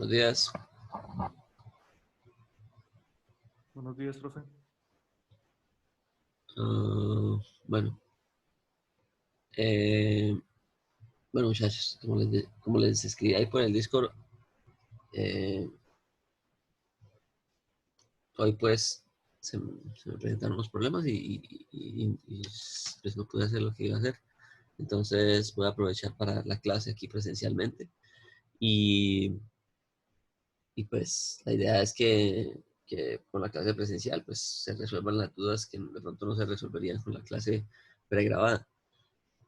Buenos días. Buenos días, profe. Bueno, eh, bueno, muchachos, como les escribí ahí por el Discord, eh, hoy pues se me presentaron unos problemas y, pues no pude hacer lo que iba a hacer. Entonces voy a aprovechar para dar la clase aquí presencialmente y, y pues la idea es que con la clase presencial pues se resuelvan las dudas que de pronto no se resolverían con la clase pregrabada.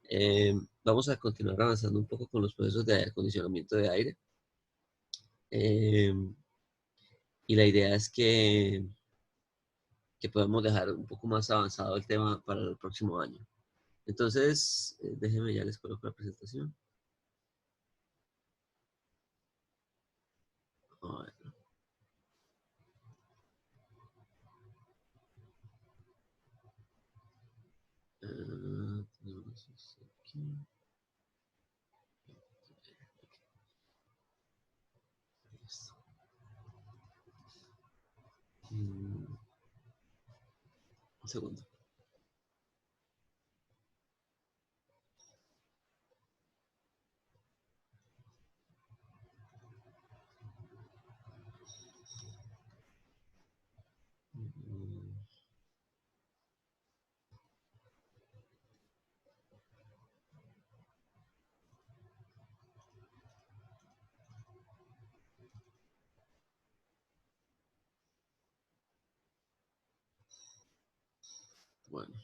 Eh, Vamos a continuar avanzando un poco con los procesos de acondicionamiento de aire. Eh, y la idea es que podamos dejar un poco más avanzado el tema para el próximo año. Entonces, déjenme ya les coloco la presentación. A ver, tenemos esto aquí. Listo. Un segundo. Mm, Bueno.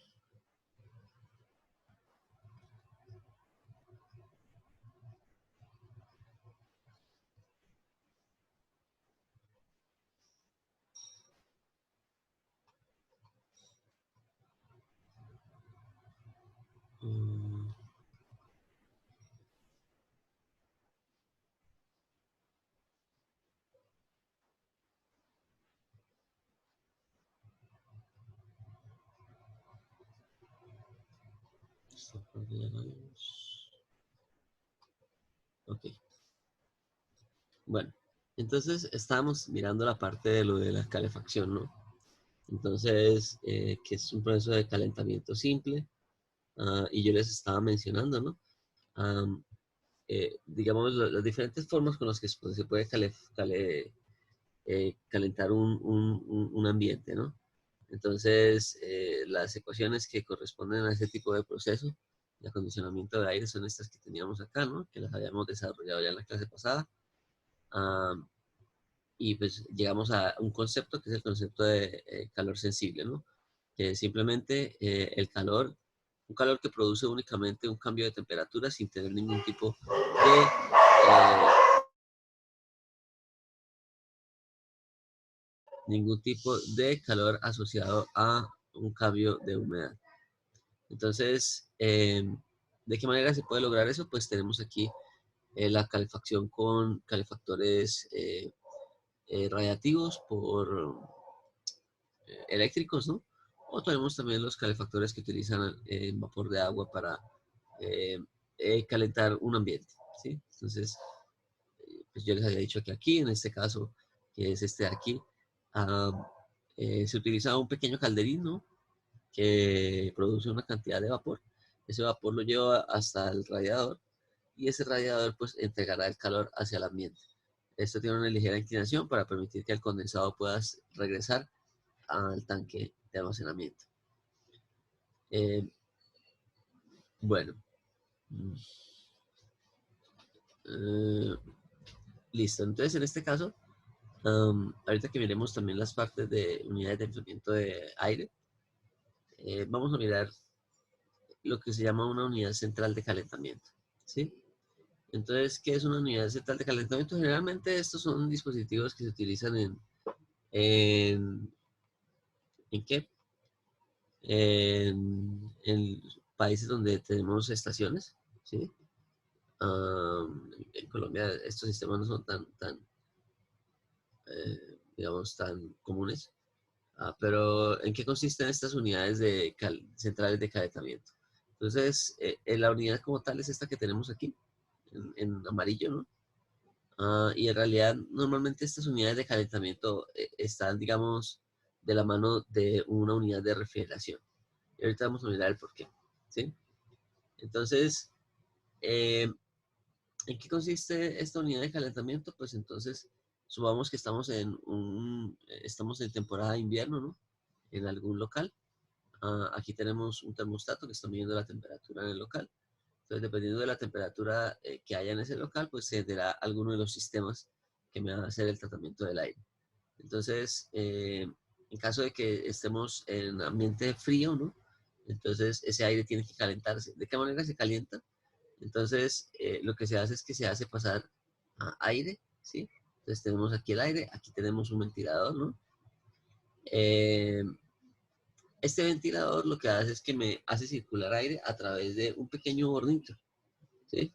mm, Esta parte ya la vimos. Ok. Bueno. Entonces, estábamos mirando la parte de lo de la calefacción, ¿no? Entonces, que es un proceso de calentamiento simple. Y yo les estaba mencionando, ¿no? Am, digamos, las diferentes formas con las que se puede calentar un ambiente, ¿no? Entonces, las ecuaciones que corresponden a ese tipo de proceso de acondicionamiento de aire son estas que teníamos acá, ¿no? Que las habíamos desarrollado ya en la clase pasada. Am, y pues llegamos a un concepto que es el concepto de calor sensible, ¿no? Que simplemente un calor que produce únicamente un cambio de temperatura sin tener ningún tipo de calor asociado a un cambio de humedad. Entonces, ¿de qué manera se puede lograr eso? Pues tenemos aquí la calefacción con calefactores radiativos por eléctricos, ¿no? O tenemos también los calefactores que utilizan vapor de agua para eh, calentar un ambiente, ¿sí? Entonces, pues yo les había dicho que aquí, en este caso, que es este de aquí, ah, se utiliza un pequeño calderín, ¿no? Que produce una cantidad de vapor. Ese vapor lo lleva hasta el radiador y ese radiador pues entregará el calor hacia el ambiente. Esto tiene una ligera inclinación para permitir que el condensado pueda regresar al tanque de almacenamiento. Eh, bueno, eh, listo. Entonces, en este caso, ahorita que miremos también las partes de unidades de enfriamiento de aire, vamos a mirar lo que se llama una unidad central de calentamiento, ¿sí? Entonces, ¿qué es una unidad central de calentamiento? Generalmente estos son dispositivos que se utilizan en, ¿en qué? En países donde tenemos estaciones, ¿sí? En Colombia estos sistemas no son digamos, tan comunes. Pero ¿en qué consisten estas unidades de centrales de calentamiento? Entonces, la unidad como tal es esta que tenemos aquí, en amarillo, ¿no? Y en realidad, normalmente estas unidades de calentamiento están, digamos, de la mano de una unidad de refrigeración. Y ahorita vamos a mirar el por qué, ¿sí? Entonces, ¿en qué consiste esta unidad de calentamiento? Pues entonces, supongamos que estamos en temporada de invierno, ¿no? En algún local. Aquí tenemos un termostato que está midiendo la temperatura en el local. Entonces, dependiendo de la temperatura que haya en ese local, pues se tendrá alguno de los sistemas que me van a hacer el tratamiento del aire. Entonces, en caso de que estemos en ambiente frío, ¿no? Entonces, ese aire tiene que calentarse. ¿De qué manera se calienta? Entonces, lo que se hace es que se hace pasar a aire, ¿sí? Entonces, tenemos aquí el aire, aquí tenemos un ventilador, ¿no? Eh, este ventilador lo que hace es que me hace circular aire a través de un pequeño hornito, ¿sí?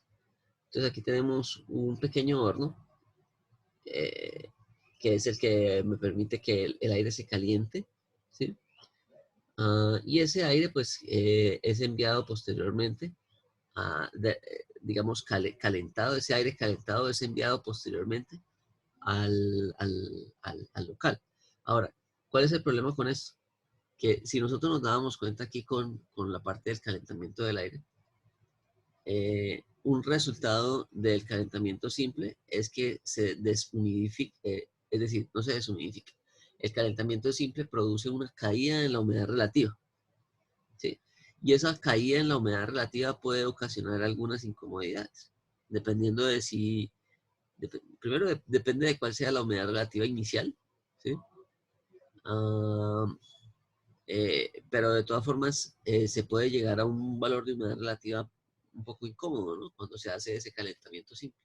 Entonces, aquí tenemos un pequeño horno, eh, que es el que me permite que el aire se caliente, ¿sí? Y ese aire, pues, es enviado posteriormente digamos, calentado, ese aire calentado es enviado posteriormente al local. Ahora, ¿cuál es el problema con esto? Que si nosotros nos dábamos cuenta aquí con la parte del calentamiento del aire, un resultado del calentamiento simple es que se deshumidifica, es decir, no se deshumidifica. El calentamiento simple produce una caída en la humedad relativa, ¿sí? Y esa caída en la humedad relativa puede ocasionar algunas incomodidades, dependiendo de si, primero depende de cuál sea la humedad relativa inicial, ¿sí? Ah, pero de todas formas se puede llegar a un valor de humedad relativa un poco incómodo, ¿no? Cuando se hace ese calentamiento simple.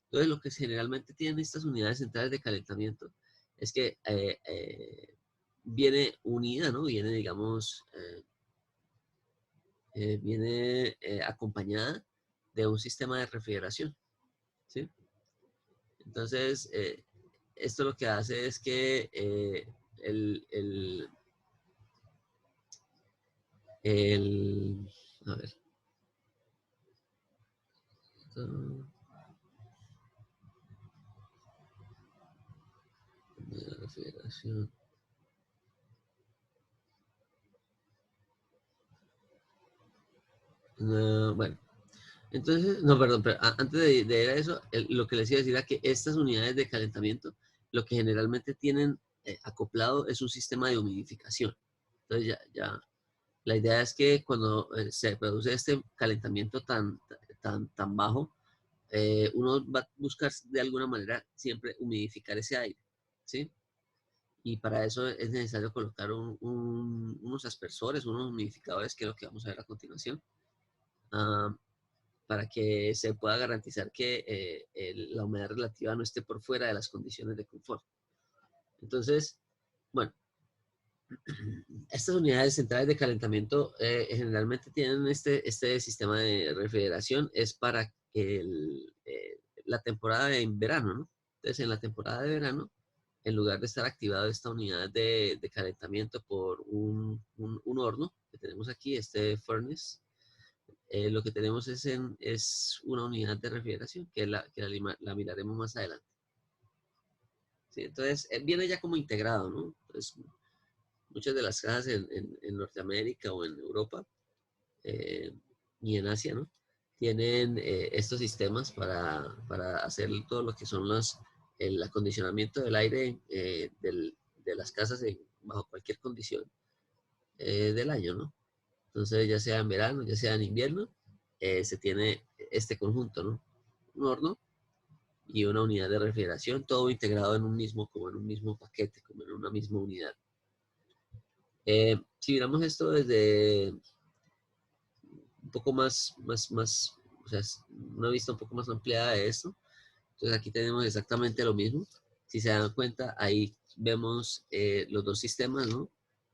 Entonces, lo que generalmente tienen estas unidades centrales de calentamiento es que viene unida, ¿no? Viene, digamos, viene acompañada de un sistema de refrigeración, ¿sí? Entonces, esto lo que hace es que el, el, el, a ver, refrigeración. Bueno, entonces, no, perdón, pero antes de ir a eso, lo que les iba a decir era que estas unidades de calentamiento, lo que generalmente tienen acoplado es un sistema de humidificación. Entonces, la idea es que cuando se produce este calentamiento tan bajo, uno va a buscar de alguna manera siempre humidificar ese aire, ¿sí? Y para eso es necesario colocar unos aspersores, unos humidificadores, que es lo que vamos a ver a continuación, ah, para que se pueda garantizar que la humedad relativa no esté por fuera de las condiciones de confort. Entonces, bueno, estas unidades centrales de calentamiento generalmente tienen este sistema de refrigeración, es para la temporada de verano, ¿no? Entonces, en la temporada de verano, en lugar de estar activado esta unidad de calentamiento por un horno que tenemos aquí, este furnace, lo que tenemos es una unidad de refrigeración que la miraremos más adelante. ¿Sí? Entonces, viene ya como integrado, ¿no? Entonces, muchas de las casas en Norteamérica o en Europa eh, y en Asia, ¿no? Tienen estos sistemas para hacer todo lo que son el acondicionamiento del aire de las casas bajo cualquier condición del año, ¿no? Entonces, ya sea en verano, ya sea en invierno, se tiene este conjunto, ¿no? Un horno y una unidad de refrigeración, todo integrado como en un mismo paquete, como en una misma unidad. Si miramos esto desde un poco o sea, una vista un poco más ampliada de esto, entonces aquí tenemos exactamente lo mismo. Si se dan cuenta, ahí vemos los dos sistemas, ¿no?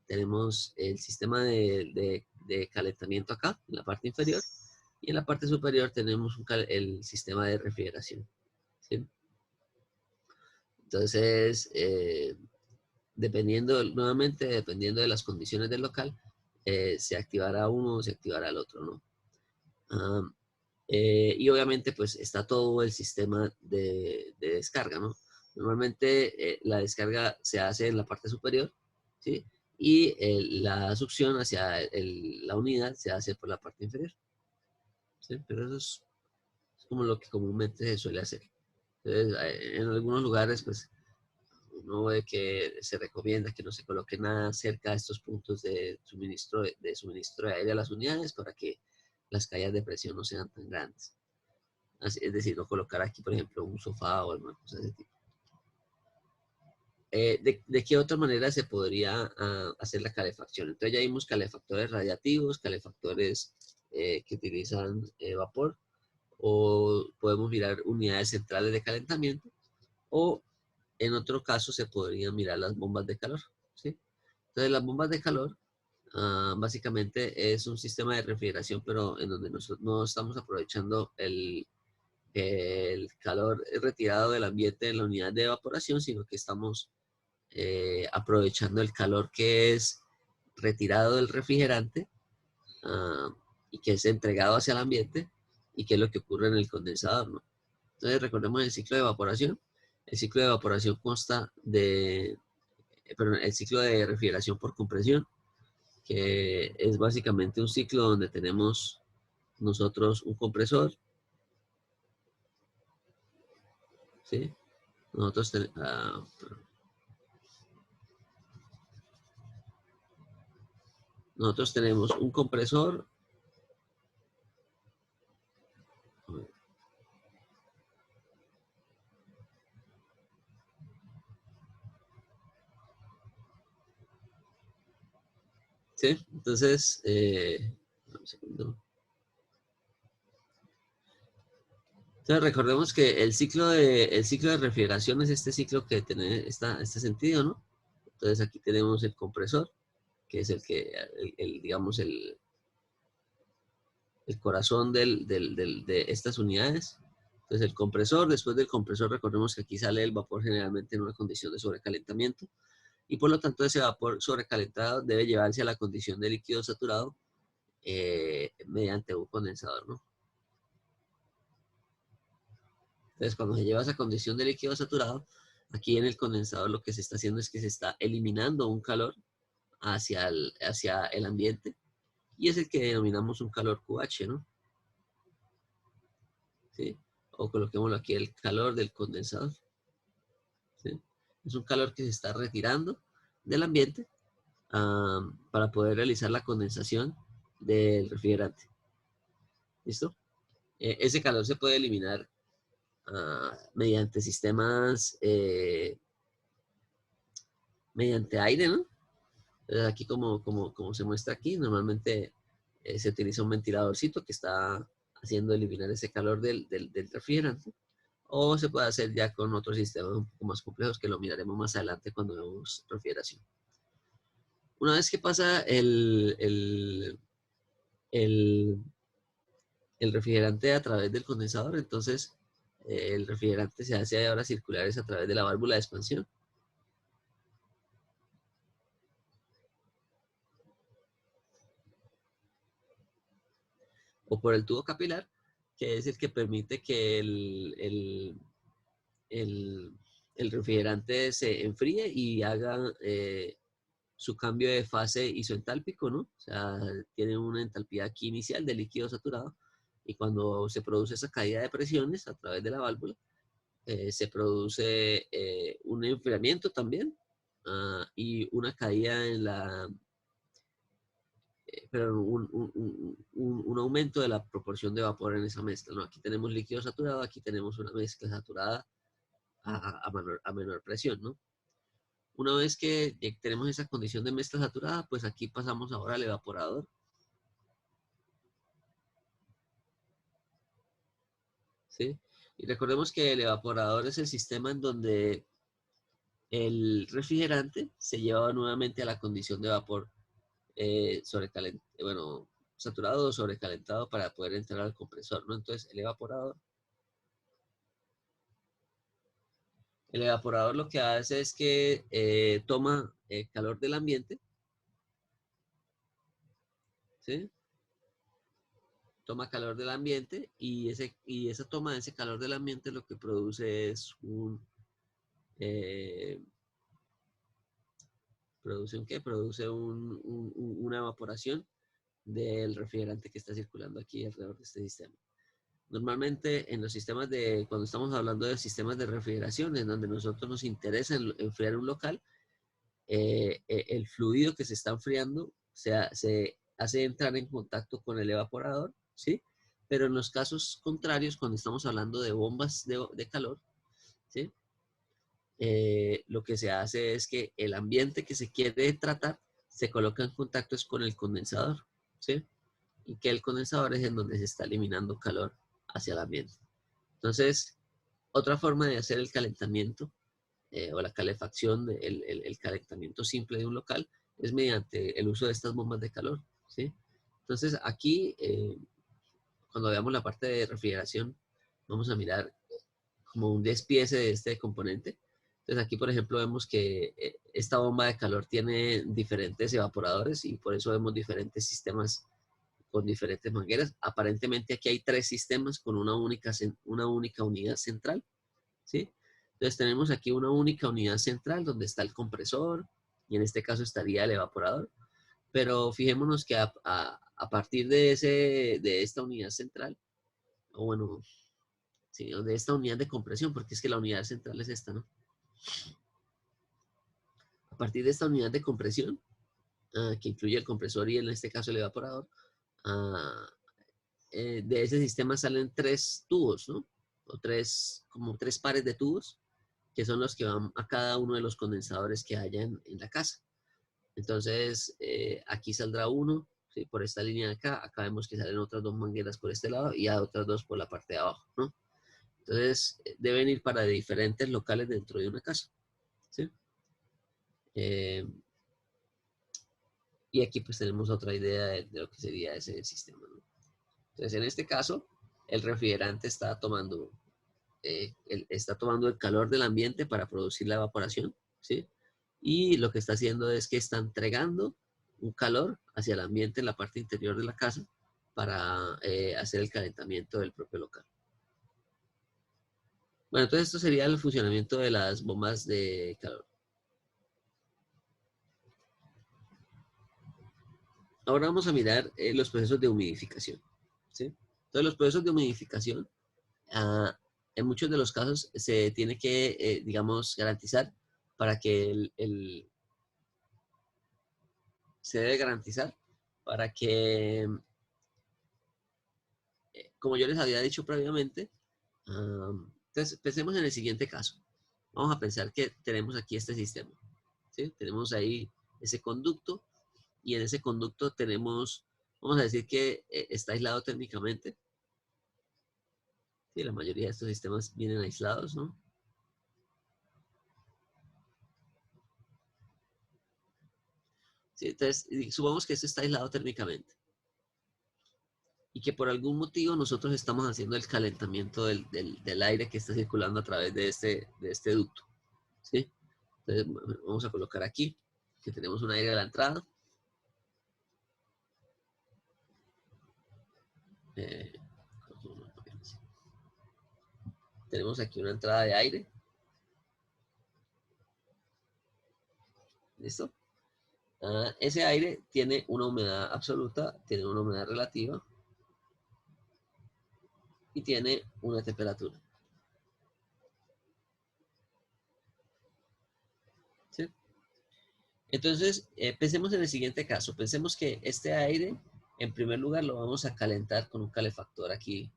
Tenemos el sistema de calentamiento acá, en la parte inferior, y en la parte superior tenemos el sistema de refrigeración, ¿sí? Entonces, nuevamente, dependiendo de las condiciones del local, se activará uno o se activará el otro, ¿no? Y obviamente pues está todo el sistema de descarga, ¿no? Normalmente la descarga se hace en la parte superior, ¿sí? Y la succión hacia la unidad se hace por la parte inferior, ¿sí? Pero eso es como lo que comúnmente se suele hacer. Entonces, en algunos lugares pues uno ve que se recomienda que no se coloque nada cerca de estos puntos de suministro de aire a las unidades para que las caídas de presión no sean tan grandes. Es decir, no colocar aquí, por ejemplo, un sofá o alguna cosa de ese tipo. ¿De qué otra manera se podría hacer la calefacción? Entonces ya vimos calefactores radiativos, calefactores que utilizan vapor, o podemos mirar unidades centrales de calentamiento, o en otro caso se podrían mirar las bombas de calor, ¿sí? Entonces las bombas de calor básicamente es un sistema de refrigeración, pero en donde nosotros no estamos aprovechando el calor retirado del ambiente en la unidad de evaporación, sino que estamos aprovechando el calor que es retirado del refrigerante uh, y que es entregado hacia el ambiente y que es lo que ocurre en el condensador, ¿no? Entonces recordemos el ciclo de evaporación. El ciclo de evaporación consta perdón, el ciclo de refrigeración por compresión, que es básicamente un ciclo donde tenemos nosotros un compresor, ¿sí? Nosotros, nosotros tenemos un compresor. ¿Sí? Entonces, un segundo. Entonces, recordemos que el ciclo de refrigeración es este ciclo que tiene este sentido, ¿no? Entonces, aquí tenemos el compresor, que es digamos, el corazón de estas unidades. Entonces, el compresor, después del compresor, recordemos que aquí sale el vapor generalmente en una condición de sobrecalentamiento, y por lo tanto ese vapor sobrecalentado debe llevarse a la condición de líquido saturado mediante un condensador, ¿no? Entonces, cuando se lleva a esa condición de líquido saturado, aquí en el condensador lo que se está haciendo es que se está eliminando un calor hacia el ambiente, y es el que denominamos un calor QH, ¿no? ¿Sí? O coloquémoslo aquí, el calor del condensador, ¿sí? Es un calor que se está retirando del ambiente para poder realizar la condensación del refrigerante. ¿Listo? Ese calor se puede eliminar mediante sistemas, mediante aire, ¿no? Entonces aquí como se muestra aquí, normalmente se utiliza un ventiladorcito que está haciendo eliminar ese calor del refrigerante, o se puede hacer ya con otros sistemas un poco más complejos que lo miraremos más adelante cuando vemos refrigeración. Una vez que pasa el, el refrigerante a través del condensador, entonces el refrigerante se hace ahora circulares a través de la válvula de expansión. O por el tubo capilar, que es el que permite que el refrigerante se enfríe y haga su cambio de fase isoentálpico, ¿no? O sea, tiene una entalpía aquí inicial de líquido saturado, y cuando se produce esa caída de presiones a través de la válvula, se produce un enfriamiento también y una caída en pero un aumento de la proporción de vapor en esa mezcla, ¿no? Aquí tenemos líquido saturado, aquí tenemos una mezcla saturada a menor presión, ¿no? Una vez que tenemos esa condición de mezcla saturada, pues aquí pasamos ahora al evaporador. ¿Sí? Y recordemos que el evaporador es el sistema en donde el refrigerante se lleva nuevamente a la condición de vapor bueno, saturado o sobrecalentado para poder entrar al compresor, ¿no? Entonces el evaporador lo que hace es que toma calor del ambiente, ¿sí? toma calor del ambiente y esa toma de ese calor del ambiente lo que produce es eh, ¿produce un qué? Produce una evaporación del refrigerante que está circulando aquí alrededor de este sistema. Normalmente en los sistemas cuando estamos hablando de sistemas de refrigeración, en donde nosotros nos interesa enfriar un local, el fluido que se está enfriando se hace entrar en contacto con el evaporador, ¿sí? Pero en los casos contrarios, cuando estamos hablando de bombas de calor, ¿sí? Lo que se hace es que el ambiente que se quiere tratar se coloca en contacto con el condensador, ¿sí? Y que el condensador es en donde se está eliminando calor hacia el ambiente. Entonces, otra forma de hacer el calentamiento o la calefacción, el calentamiento simple de un local, es mediante el uso de estas bombas de calor, ¿sí? Entonces, aquí, cuando veamos la parte de refrigeración, vamos a mirar como un despiece de este componente. Entonces, aquí, por ejemplo, vemos que esta bomba de calor tiene diferentes evaporadores y por eso vemos diferentes sistemas con diferentes mangueras. Aparentemente aquí hay 3 sistemas con una única unidad central, ¿sí? Entonces tenemos aquí una única unidad central donde está el compresor y en este caso estaría el evaporador. Pero fijémonos que a partir de esta unidad central, o bueno, sí, de esta unidad de compresión, porque es que la unidad central es esta, ¿no? A partir de esta unidad de compresión, que incluye el compresor y en este caso el evaporador, ah, de ese sistema salen 3 tubos, ¿no? O como 3 pares de tubos, que son los que van a cada uno de los condensadores que haya en la casa. Entonces, aquí saldrá uno, ¿sí? Por esta línea de acá. Acá vemos que salen otras 2 mangueras por este lado y a otras 2 por la parte de abajo, ¿no? Entonces, deben ir para diferentes locales dentro de una casa, ¿sí? Eh, y aquí pues tenemos otra idea de lo que sería ese sistema, ¿no? Entonces, en este caso, el refrigerante está tomando el calor del ambiente para producir la evaporación, ¿sí? Y lo que está haciendo es que está entregando un calor hacia el ambiente en la parte interior de la casa para hacer el calentamiento del propio local. Bueno, entonces esto sería el funcionamiento de las bombas de calor. Ahora vamos a mirar los procesos de humidificación, ¿sí? Entonces los procesos de humidificación, ah, en muchos de los casos se tiene que, digamos, garantizar para que se debe garantizar para que, como yo les había dicho previamente, entonces pensemos en el siguiente caso. Vamos a pensar que tenemos aquí este sistema, ¿sí? Tenemos ahí ese conducto y en ese conducto tenemos, vamos a decir que está aislado térmicamente. Sí, la mayoría de estos sistemas vienen aislados, ¿no? Sí, entonces, supongamos que esto está aislado térmicamente y que por algún motivo nosotros estamos haciendo el calentamiento del aire que está circulando a través de este ducto, ¿sí? Entonces, vamos a colocar aquí que tenemos un aire a la entrada. Eh, tenemos aquí una entrada de aire. ¿Listo? Ese aire tiene una humedad absoluta, tiene una humedad relativa y tiene una temperatura. ¿Sí? Entonces, pensemos en el siguiente caso. Pensemos que este aire, en primer lugar, lo vamos a calentar con un calefactor aquí.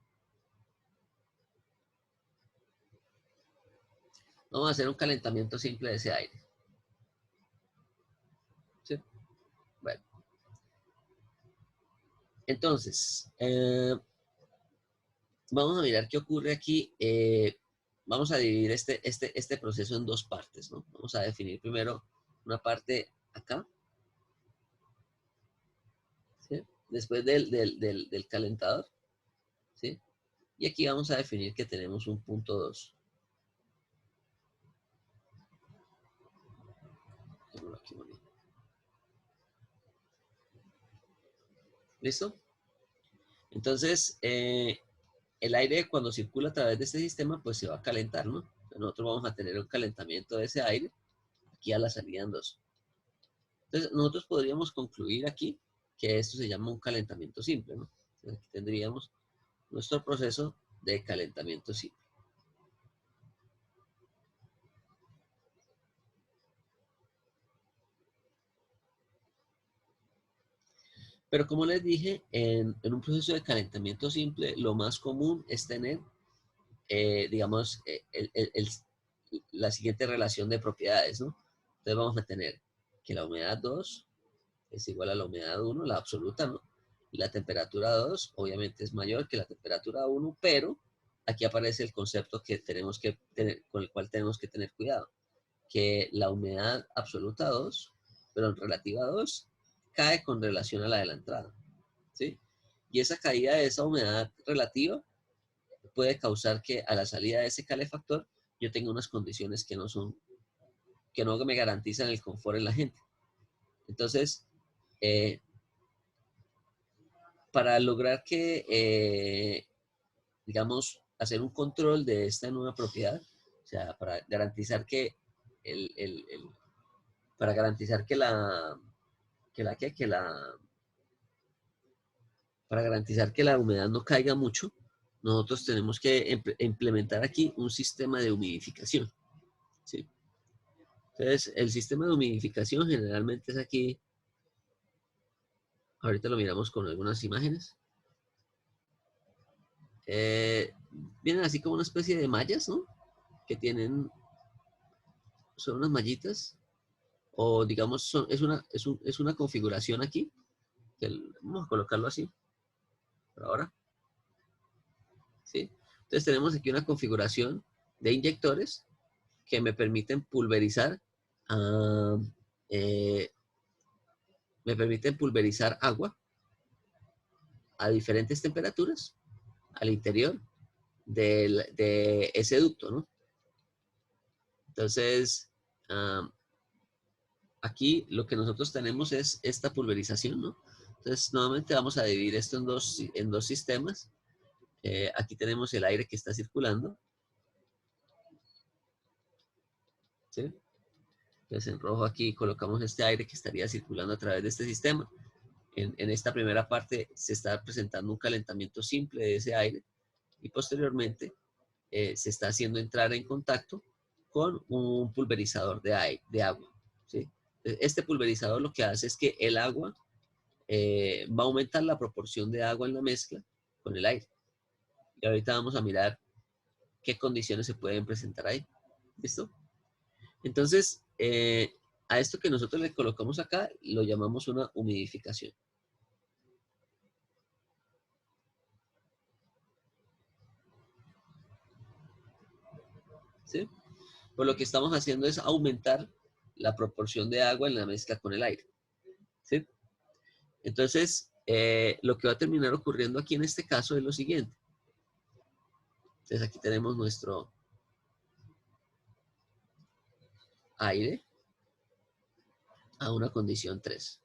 Vamos a hacer un calentamiento simple de ese aire. ¿Sí? Bueno. Entonces, vamos a mirar qué ocurre aquí. Vamos a dividir este proceso en 2 partes, ¿no? Vamos a definir primero una parte acá, ¿sí? Después del calentador, ¿sí? Y aquí vamos a definir que tenemos un punto 2. ¿Listo? Entonces, el aire cuando circula a través de este sistema, pues se va a calentar, ¿no? Nosotros vamos a tener un calentamiento de ese aire aquí a la salida en 2. Entonces, nosotros podríamos concluir aquí que esto se llama un calentamiento simple, ¿no? Entonces, aquí tendríamos nuestro proceso de calentamiento simple. Pero como les dije, en un proceso de calentamiento simple, lo más común es tener, digamos, la siguiente relación de propiedades, ¿no? Entonces vamos a tener que la humedad 2 es igual a la humedad 1, la absoluta, ¿no? Y la temperatura 2 obviamente es mayor que la temperatura 1, pero aquí aparece el concepto que tenemos que tener, con el cual tenemos que tener cuidado, que la humedad absoluta 2, pero relativa 2, cae con relación a la de la entrada, ¿sí? Y esa caída de esa humedad relativa puede causar que a la salida de ese calefactor yo tenga unas condiciones que no me garantizan el confort en la gente. Entonces, para lograr que, digamos, hacer un control de esta nueva propiedad, o sea, para garantizar que para garantizar para garantizar que la humedad no caiga mucho, nosotros tenemos que implementar aquí un sistema de humidificación, ¿sí? Entonces, el sistema de humidificación generalmente es aquí, ahorita lo miramos con algunas imágenes. Vienen así como una especie de mallas, ¿no? Que son unas mallitas, o digamos, es una configuración aquí, vamos a colocarlo así, por ahora, ¿sí? Entonces tenemos aquí una configuración de inyectores que me permiten pulverizar, uh, eh, agua a diferentes temperaturas al interior de ese ducto, ¿no? Entonces, aquí lo que nosotros tenemos es esta pulverización, ¿no? Entonces, nuevamente vamos a dividir esto en dos sistemas. Aquí tenemos el aire que está circulando, ¿sí? Entonces, en rojo aquí colocamos este aire que estaría circulando a través de este sistema. En esta primera parte se está presentando un calentamiento simple de ese aire y posteriormente se está haciendo entrar en contacto con un pulverizador de agua, ¿sí? Este pulverizador lo que hace es que el agua va a aumentar la proporción de agua en la mezcla con el aire. Y ahorita vamos a mirar qué condiciones se pueden presentar ahí. ¿Listo? Entonces, a esto que nosotros le colocamos acá, lo llamamos una humidificación. ¿Sí? Pues lo que estamos haciendo es aumentar la proporción de agua en la mezcla con el aire. ¿Sí? Entonces, lo que va a terminar ocurriendo aquí en este caso es lo siguiente. Entonces, aquí tenemos nuestro aire a una condición 3.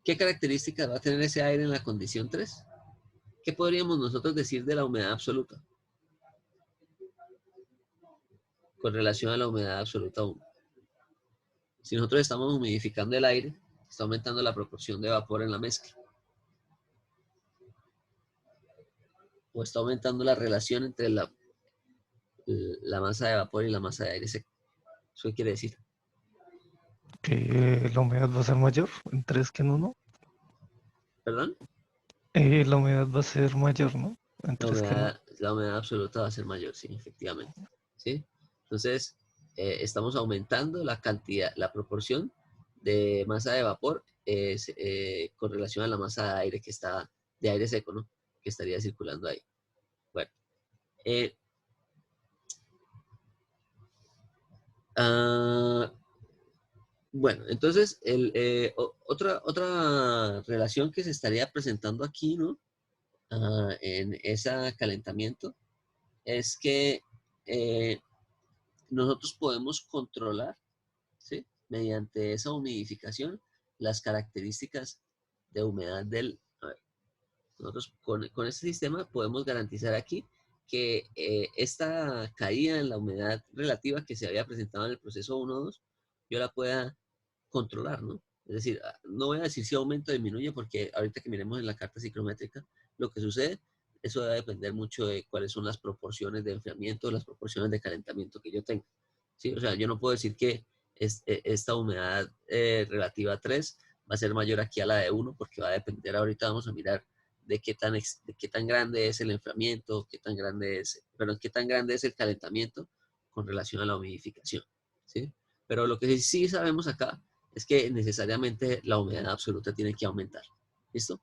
¿Qué características va a tener ese aire en la condición 3? ¿Qué podríamos nosotros decir de la humedad absoluta con relación a la humedad absoluta 1? Si nosotros estamos humidificando el aire, está aumentando la proporción de vapor en la mezcla. O está aumentando la relación entre la masa de vapor y la masa de aire seco. ¿Eso qué quiere decir? Que la humedad va a ser mayor en 3 que en 1. ¿Perdón? La humedad va a ser mayor, ¿no? En La 3 que en 1. la humedad absoluta va a ser mayor, sí, efectivamente. ¿Sí? Entonces, estamos aumentando la cantidad, la proporción de masa de vapor con relación a la masa de aire de aire seco, ¿no? Que estaría circulando ahí. Bueno. Bueno, entonces, otra relación que se estaría presentando aquí, ¿no? En ese calentamiento es que nosotros podemos controlar, ¿sí? Mediante esa humidificación las características de humedad Nosotros con este sistema podemos garantizar aquí que esta caída en la humedad relativa que se había presentado en el proceso 1-2, yo la pueda controlar, ¿no? Es decir, no voy a decir si aumenta o disminuye, porque ahorita que miremos en la carta ciclométrica, lo que sucede, eso va a depender mucho de cuáles son las proporciones de enfriamiento, las proporciones de calentamiento que yo tenga. ¿Sí? O sea, yo no puedo decir que esta humedad relativa a 3 va a ser mayor aquí a la de 1, porque va a depender, ahorita vamos a mirar de qué tan grande es el enfriamiento, qué tan grande es, perdón, qué tan grande es el calentamiento con relación a la humidificación. ¿Sí? Pero lo que sí sabemos acá es que necesariamente la humedad absoluta tiene que aumentar. ¿Listo?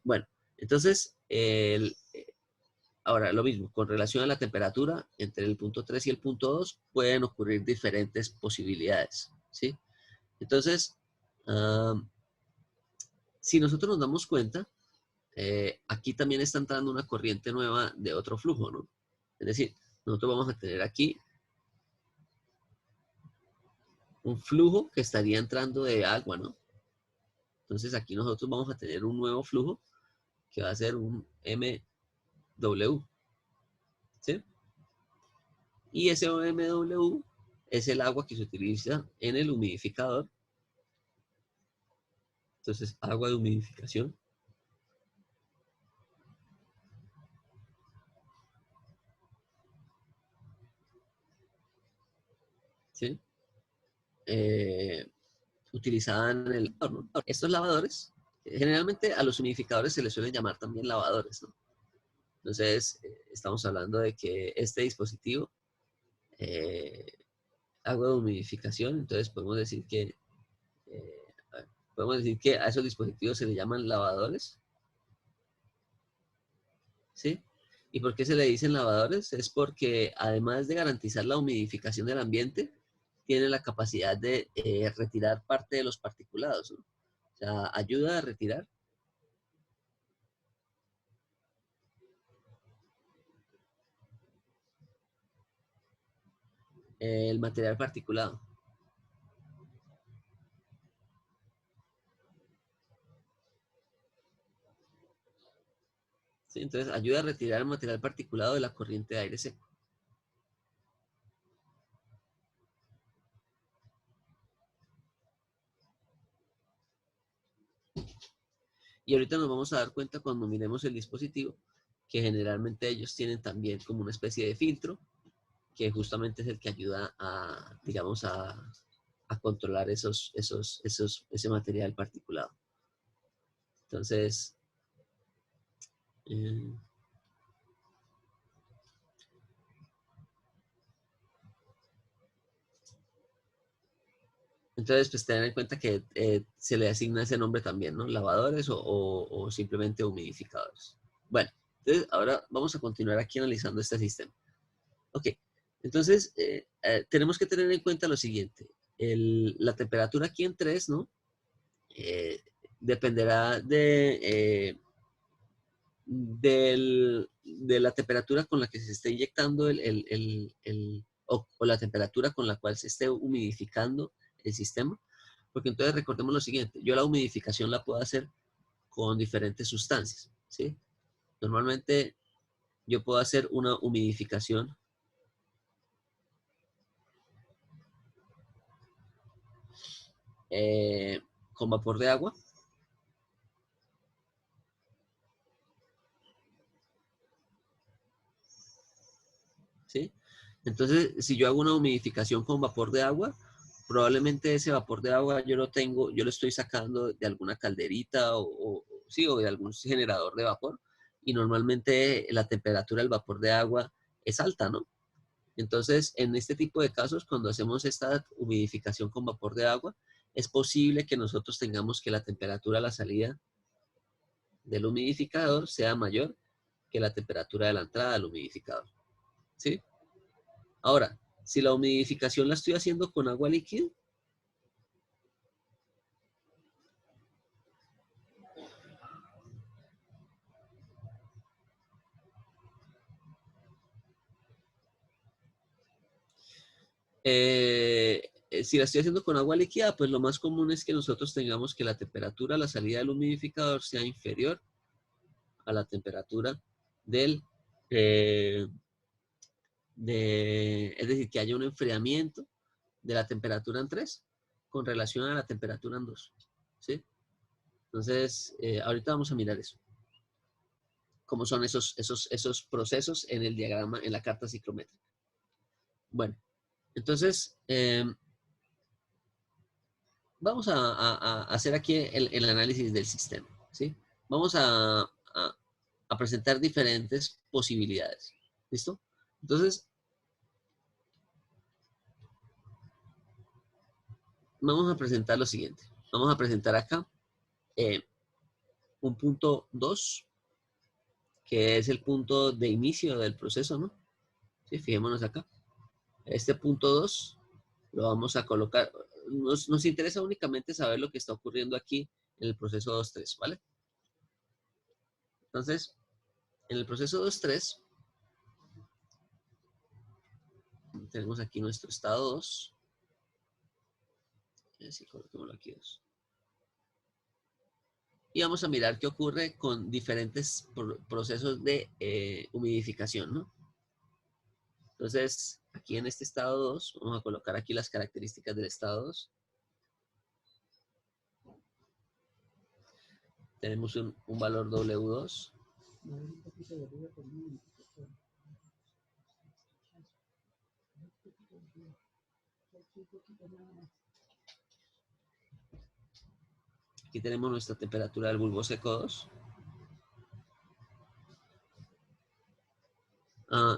Bueno, entonces, ahora lo mismo, con relación a la temperatura, entre el punto 3 y el punto 2 pueden ocurrir diferentes posibilidades. ¿Sí? Entonces, si nosotros nos damos cuenta, aquí también está entrando una corriente nueva de otro flujo, ¿no? Es decir, nosotros vamos a tener aquí un flujo que estaría entrando de agua, ¿no? Entonces aquí nosotros vamos a tener un nuevo flujo que va a ser un MW, ¿sí? Y ese MW es el agua que se utiliza en el humidificador. Entonces, agua de humidificación. ¿Sí? Utilizada en el lavador, ¿no? Estos lavadores, generalmente a los humidificadores se les suelen llamar también lavadores, ¿no? Entonces, estamos hablando de que este dispositivo, eh, agua de humidificación, entonces podemos decir que a esos dispositivos se les llaman lavadores, ¿sí? ¿Y por qué se le dicen lavadores? Es porque además de garantizar la humidificación del ambiente, tiene la capacidad de retirar parte de los particulados, ¿no? O sea, ayuda a retirar el material particulado. ¿Sí? Entonces, ayuda a retirar el material particulado de la corriente de aire seco. Y ahorita nos vamos a dar cuenta cuando miremos el dispositivo que generalmente ellos tienen también como una especie de filtro que justamente es el que ayuda a, digamos, a controlar ese material particulado. Entonces, eh, pues tener en cuenta que se le asigna ese nombre también, ¿no? Lavadores o simplemente humidificadores. Bueno, entonces ahora vamos a continuar aquí analizando este sistema. Ok, entonces tenemos que tener en cuenta lo siguiente. La temperatura aquí en 3, ¿no? Dependerá de la temperatura con la que se esté inyectando o la temperatura con la cual se esté humidificando el sistema. Porque entonces recordemos lo siguiente, yo la humidificación la puedo hacer con diferentes sustancias, ¿sí? Normalmente yo puedo hacer una humidificación con vapor de agua. ¿Sí? Entonces, si yo hago una humidificación con vapor de agua, probablemente ese vapor de agua yo lo estoy sacando de alguna calderita sí, o de algún generador de vapor, y normalmente la temperatura del vapor de agua es alta, ¿no? Entonces, en este tipo de casos, cuando hacemos esta humidificación con vapor de agua, es posible que nosotros tengamos que la temperatura a la salida del humidificador sea mayor que la temperatura de la entrada del humidificador, ¿sí? Ahora, si la humidificación la estoy haciendo con agua líquida, si la estoy haciendo con agua líquida, pues lo más común es que nosotros tengamos que la temperatura a la salida del humidificador sea inferior a la temperatura del, es decir, que haya un enfriamiento de la temperatura en 3 con relación a la temperatura en 2. ¿Sí? Entonces, ahorita vamos a mirar eso. Cómo son esos procesos en el diagrama, en la carta ciclométrica. Bueno, entonces, vamos a hacer aquí el análisis del sistema. ¿Sí? Vamos a presentar diferentes posibilidades. ¿Listo? Entonces, vamos a presentar lo siguiente. Vamos a presentar acá un punto 2, que es el punto de inicio del proceso, ¿no? Sí, fijémonos acá. Este punto 2 lo vamos a colocar. Nos interesa únicamente saber lo que está ocurriendo aquí en el proceso 2.3, ¿vale? Entonces, en el proceso 2.3, tenemos aquí nuestro estado 2. Así, coloquémoslo aquí 2. Y vamos a mirar qué ocurre con diferentes procesos de humidificación, ¿no? Entonces, aquí en este estado 2, vamos a colocar aquí las características del estado 2. Tenemos un valor W2. Aquí tenemos nuestra temperatura del bulbo seco 2.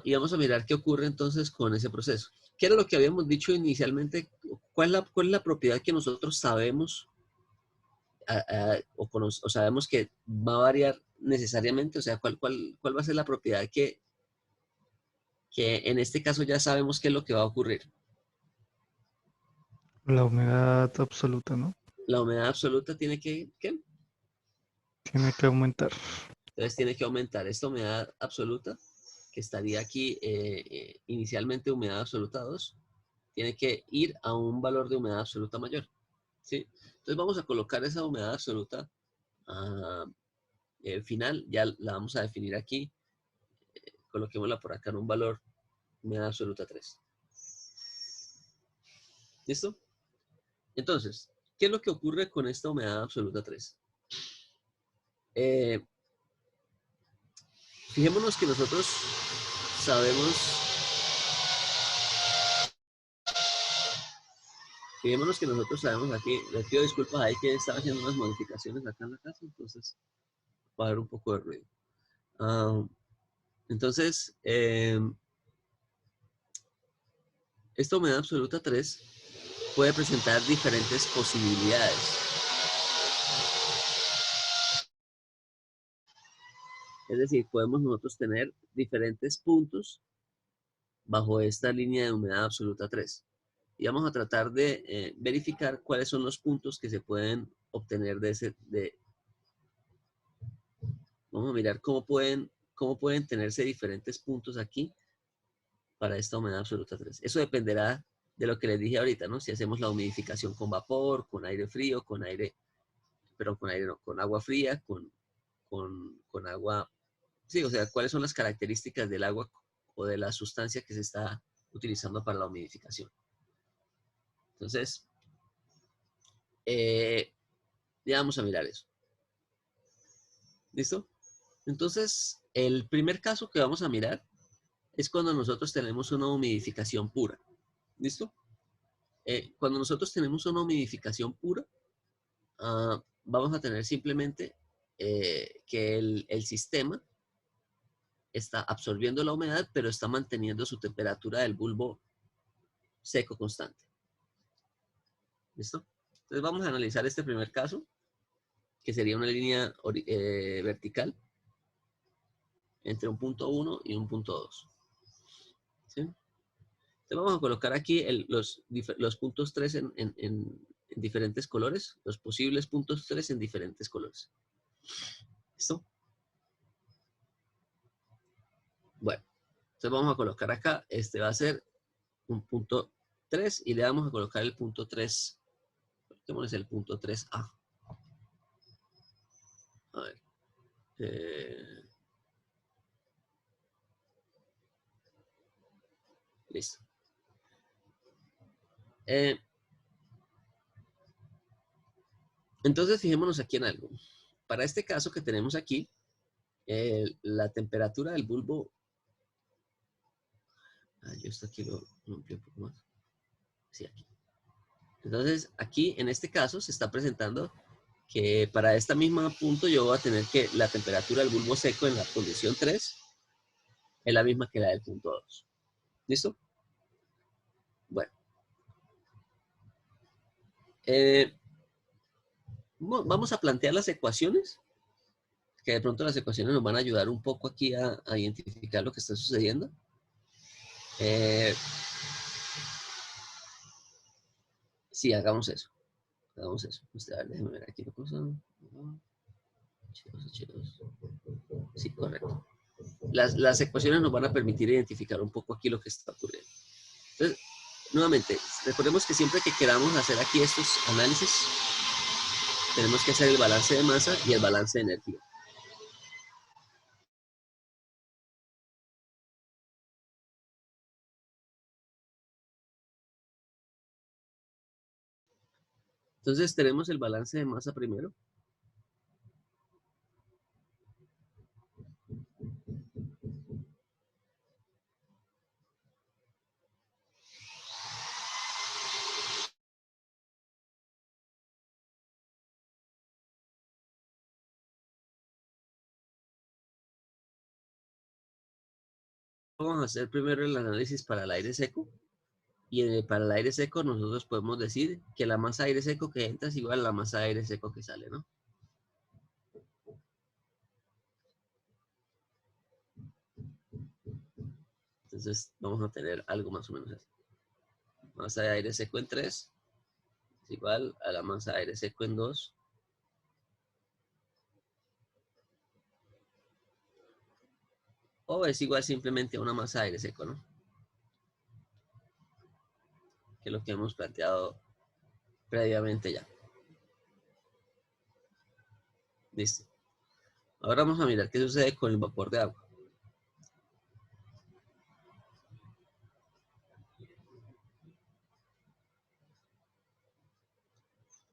Y vamos a mirar qué ocurre entonces con ese proceso. ¿Qué era lo que habíamos dicho inicialmente? ¿Cuál es la propiedad que nosotros sabemos o sabemos que va a variar necesariamente? O sea, ¿cuál va a ser la propiedad que en este caso ya sabemos qué es lo que va a ocurrir? La humedad absoluta, ¿no? La humedad absoluta tiene ¿qué? Tiene que aumentar. Entonces tiene que aumentar esta humedad absoluta, que estaría aquí inicialmente humedad absoluta 2, tiene que ir a un valor de humedad absoluta mayor. ¿Sí? Entonces vamos a colocar esa humedad absoluta final, ya la vamos a definir aquí. Coloquémosla por acá en un valor humedad absoluta 3. ¿Listo? Entonces, ¿qué es lo que ocurre con esta humedad absoluta 3? Fijémonos que nosotros sabemos, aquí, les pido disculpas ahí que estaba haciendo unas modificaciones acá en la casa, entonces va a haber un poco de ruido. Entonces, esta humedad absoluta 3 puede presentar diferentes posibilidades. Es decir, podemos nosotros tener diferentes puntos bajo esta línea de humedad absoluta 3. Y vamos a tratar de verificar cuáles son los puntos que se pueden obtener vamos a mirar cómo pueden tenerse diferentes puntos aquí para esta humedad absoluta 3. Eso dependerá de lo que les dije ahorita, ¿no? Si hacemos la humidificación con vapor, con aire frío, con agua fría, con agua. Sí, o sea, cuáles son las características del agua o de la sustancia que se está utilizando para la humidificación. Entonces, ya vamos a mirar eso. ¿Listo? Entonces, el primer caso que vamos a mirar es cuando nosotros tenemos una humidificación pura. ¿Listo? Cuando nosotros tenemos una humidificación pura, vamos a tener simplemente que el sistema está absorbiendo la humedad, pero está manteniendo su temperatura del bulbo seco constante. ¿Listo? Entonces vamos a analizar este primer caso, que sería una línea vertical entre un punto 1 y un punto 2. ¿Sí? Entonces vamos a colocar aquí los puntos 3 en diferentes colores, los posibles puntos 3 en diferentes colores. ¿Listo? Bueno, entonces vamos a colocar acá, este va a ser un punto 3 y le vamos a colocar el punto 3, coloquémosle el punto 3A. A ver. Listo. Entonces, fijémonos aquí en algo. Para este caso que tenemos aquí, la temperatura del bulbo... yo esto aquí lo amplío un poco más. Sí, aquí. Entonces, aquí en este caso se está presentando que para esta misma punto yo voy a tener que la temperatura del bulbo seco en la condición 3 es la misma que la del punto 2. ¿Listo? Bueno. Vamos a plantear las ecuaciones, que de pronto las ecuaciones nos van a ayudar un poco aquí a identificar lo que está sucediendo. Sí, hagamos eso. Hagamos eso. A ver, déjeme ver aquí la cosa. H2. Sí, correcto. Las ecuaciones nos van a permitir identificar un poco aquí lo que está ocurriendo. Entonces, nuevamente, recordemos que siempre que queramos hacer aquí estos análisis, tenemos que hacer el balance de masa y el balance de energía. Entonces, tenemos el balance de masa primero. Vamos a hacer primero el análisis para el aire seco. Y para el aire seco nosotros podemos decir que la masa de aire seco que entra es igual a la masa de aire seco que sale, ¿no? Entonces vamos a tener algo más o menos así. Masa de aire seco en 3 es igual a la masa de aire seco en 2. O es igual simplemente a una masa de aire seco, ¿no? Que es lo que hemos planteado previamente ya. Listo. Ahora vamos a mirar qué sucede con el vapor de agua.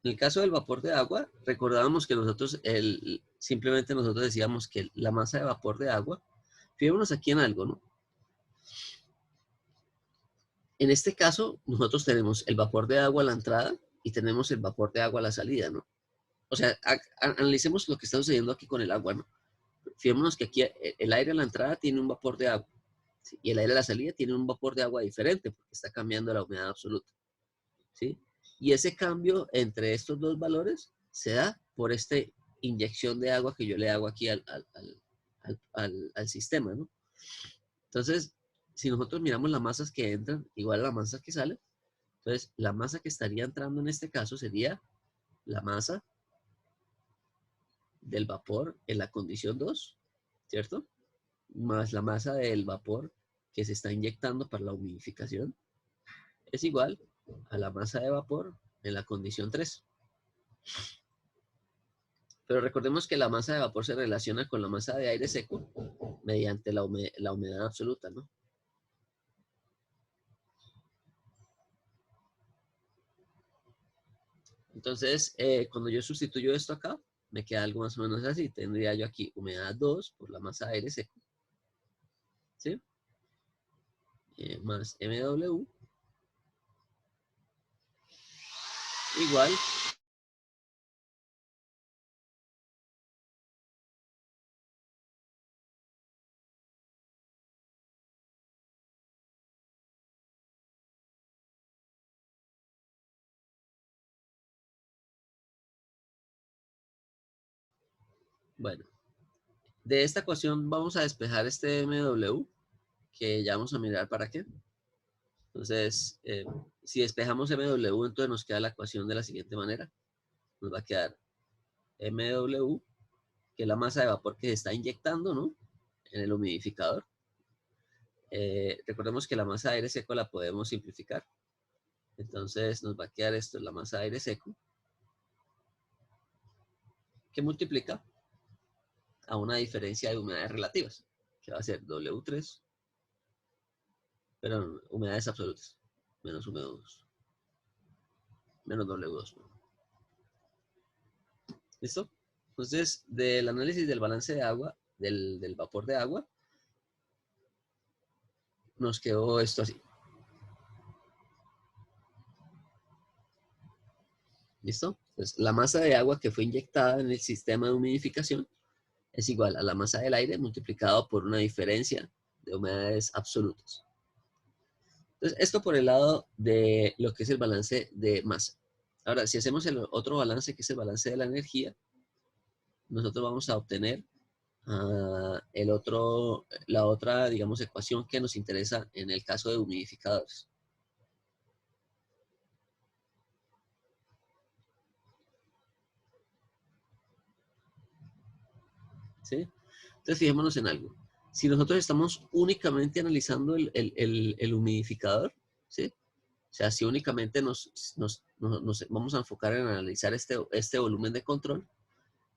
En el caso del vapor de agua, recordábamos que nosotros, simplemente nosotros decíamos que la masa de vapor de agua, fijémonos aquí en algo, ¿no? En este caso, nosotros tenemos el vapor de agua a la entrada y tenemos el vapor de agua a la salida, ¿no? O sea, analicemos lo que está sucediendo aquí con el agua, ¿no? Fijémonos que aquí el aire a la entrada tiene un vapor de agua, ¿sí? Y el aire a la salida tiene un vapor de agua diferente porque está cambiando la humedad absoluta, ¿sí? Y ese cambio entre estos dos valores se da por esta inyección de agua que yo le hago aquí al sistema, ¿no? Entonces, si nosotros miramos las masas que entran igual a la masa que sale, entonces la masa que estaría entrando en este caso sería la masa del vapor en la condición 2, ¿cierto? Más la masa del vapor que se está inyectando para la humidificación es igual a la masa de vapor en la condición 3. Pero recordemos que la masa de vapor se relaciona con la masa de aire seco mediante la humedad absoluta, ¿no? Entonces, cuando yo sustituyo esto acá, me queda algo más o menos así. Tendría yo aquí humedad 2 por la masa de aire seco, ¿sí? Más MW igual. Bueno, de esta ecuación vamos a despejar este MW, que ya vamos a mirar para qué. Entonces, si despejamos MW, entonces nos queda la ecuación de la siguiente manera. Nos va a quedar MW, que es la masa de vapor que se está inyectando, ¿no? En el humidificador. Recordemos que la masa de aire seco la podemos simplificar. Entonces nos va a quedar esto, la masa de aire seco, que multiplica a una diferencia de humedades relativas, que va a ser W3 Pero humedades absolutas, menos húmedos, menos W2. ¿Listo? Entonces, del análisis del balance de agua, del vapor de agua, nos quedó esto así. ¿Listo? Entonces, la masa de agua que fue inyectada en el sistema de humidificación es igual a la masa del aire multiplicado por una diferencia de humedades absolutas. Entonces, esto por el lado de lo que es el balance de masa. Ahora, si hacemos el otro balance, que es el balance de la energía, nosotros vamos a obtener la otra, digamos, ecuación que nos interesa en el caso de humidificadores. ¿Sí? Entonces, fijémonos en algo. Si nosotros estamos únicamente analizando el humidificador, ¿sí? O sea, si únicamente nos vamos a enfocar en analizar este volumen de control,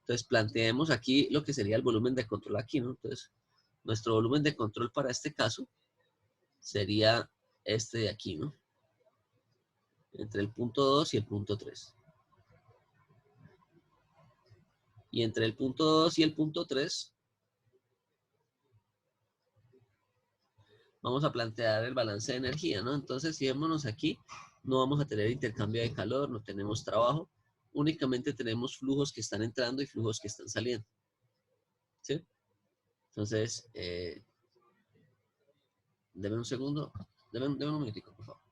entonces planteemos aquí lo que sería el volumen de control aquí, ¿no? Entonces, nuestro volumen de control para este caso sería este de aquí, ¿no? Entre el punto 2 y el punto 3. Y entre el punto 2 y el punto 3 vamos a plantear el balance de energía, ¿no? Entonces, fijémonos aquí, no vamos a tener intercambio de calor, no tenemos trabajo, únicamente tenemos flujos que están entrando y flujos que están saliendo, ¿sí? Entonces, deme un segundo, deme un momentico, por favor.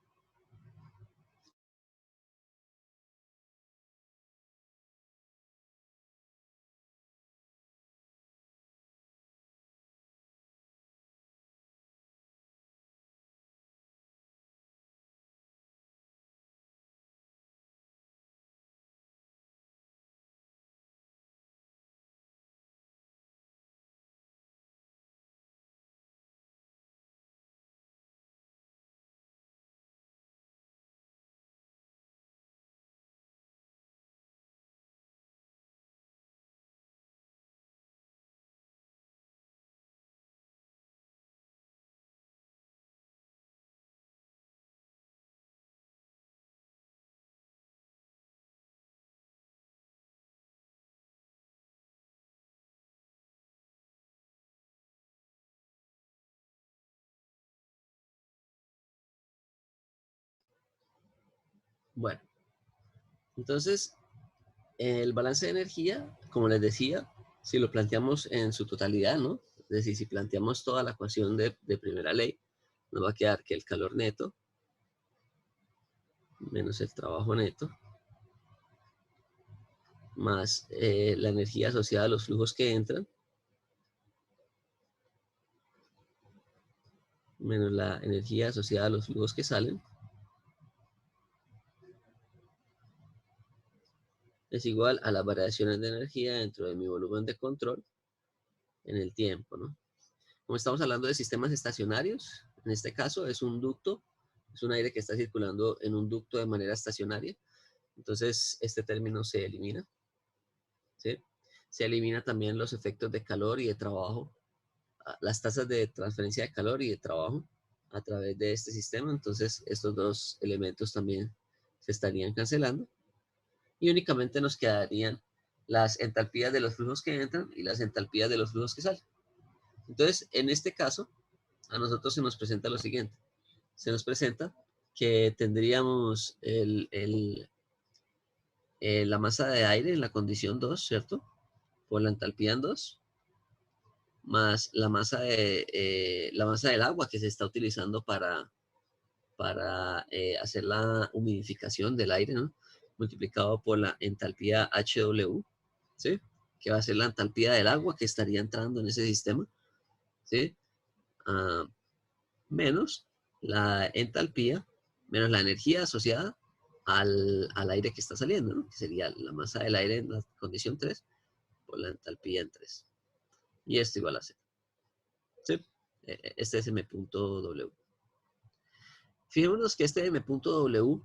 Bueno, entonces, el balance de energía, como les decía, si lo planteamos en su totalidad, ¿no? Es decir, si planteamos toda la ecuación de primera ley, nos va a quedar que el calor neto menos el trabajo neto más la energía asociada a los flujos que entran menos la energía asociada a los flujos que salen es igual a las variaciones de energía dentro de mi volumen de control en el tiempo, ¿no? Como estamos hablando de sistemas estacionarios, en este caso es un ducto, es un aire que está circulando en un ducto de manera estacionaria, entonces este término se elimina, ¿sí? Se elimina también los efectos de calor y de trabajo, las tasas de transferencia de calor y de trabajo a través de este sistema, entonces estos dos elementos también se estarían cancelando y únicamente nos quedarían las entalpías de los flujos que entran y las entalpías de los flujos que salen. Entonces, en este caso, a nosotros se nos presenta lo siguiente. Se nos presenta que tendríamos la masa de aire en la condición 2, ¿cierto? Por la entalpía en 2, más la masa del agua que se está utilizando para hacer la humidificación del aire, ¿no? Multiplicado por la entalpía HW, ¿sí? Que va a ser la entalpía del agua que estaría entrando en ese sistema, ¿sí? Menos la entalpía, menos la energía asociada al aire que está saliendo, ¿no? Que sería la masa del aire en la condición 3 por la entalpía en 3. Y esto igual a 0. ¿Sí? Este es M.W. Fijémonos que este M.W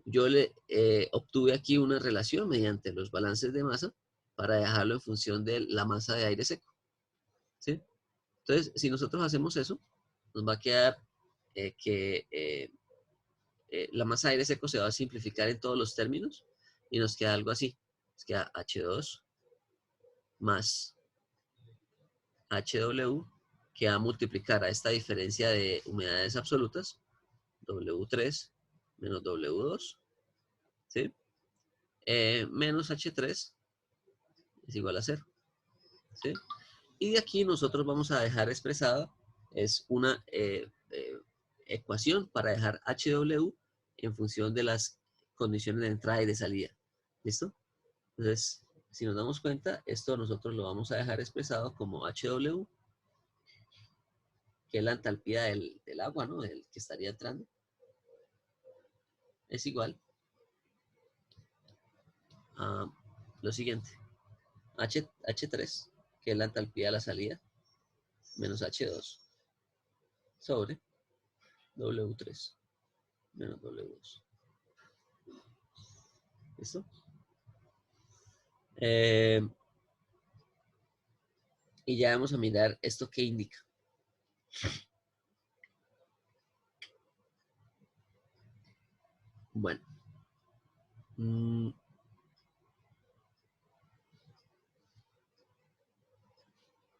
yo le obtuve aquí una relación mediante los balances de masa para dejarlo en función de la masa de aire seco. ¿Sí? Entonces, si nosotros hacemos eso, nos va a quedar la masa de aire seco se va a simplificar en todos los términos y nos queda algo así. Nos queda H2 más HW, que va a multiplicar a esta diferencia de humedades absolutas, W3 menos W2, ¿sí? Menos H3 es igual a 0, ¿sí? Y de aquí nosotros vamos a dejar expresada, es una ecuación para dejar HW en función de las condiciones de entrada y de salida. ¿Listo? Entonces, si nos damos cuenta, esto nosotros lo vamos a dejar expresado como HW, que es la entalpía del agua, ¿no? Del que estaría entrando. Es igual a lo siguiente. H3, que es la entalpía de la salida, menos H2, sobre W3, menos W2. ¿Listo? Y ya vamos a mirar esto que indica. Bueno.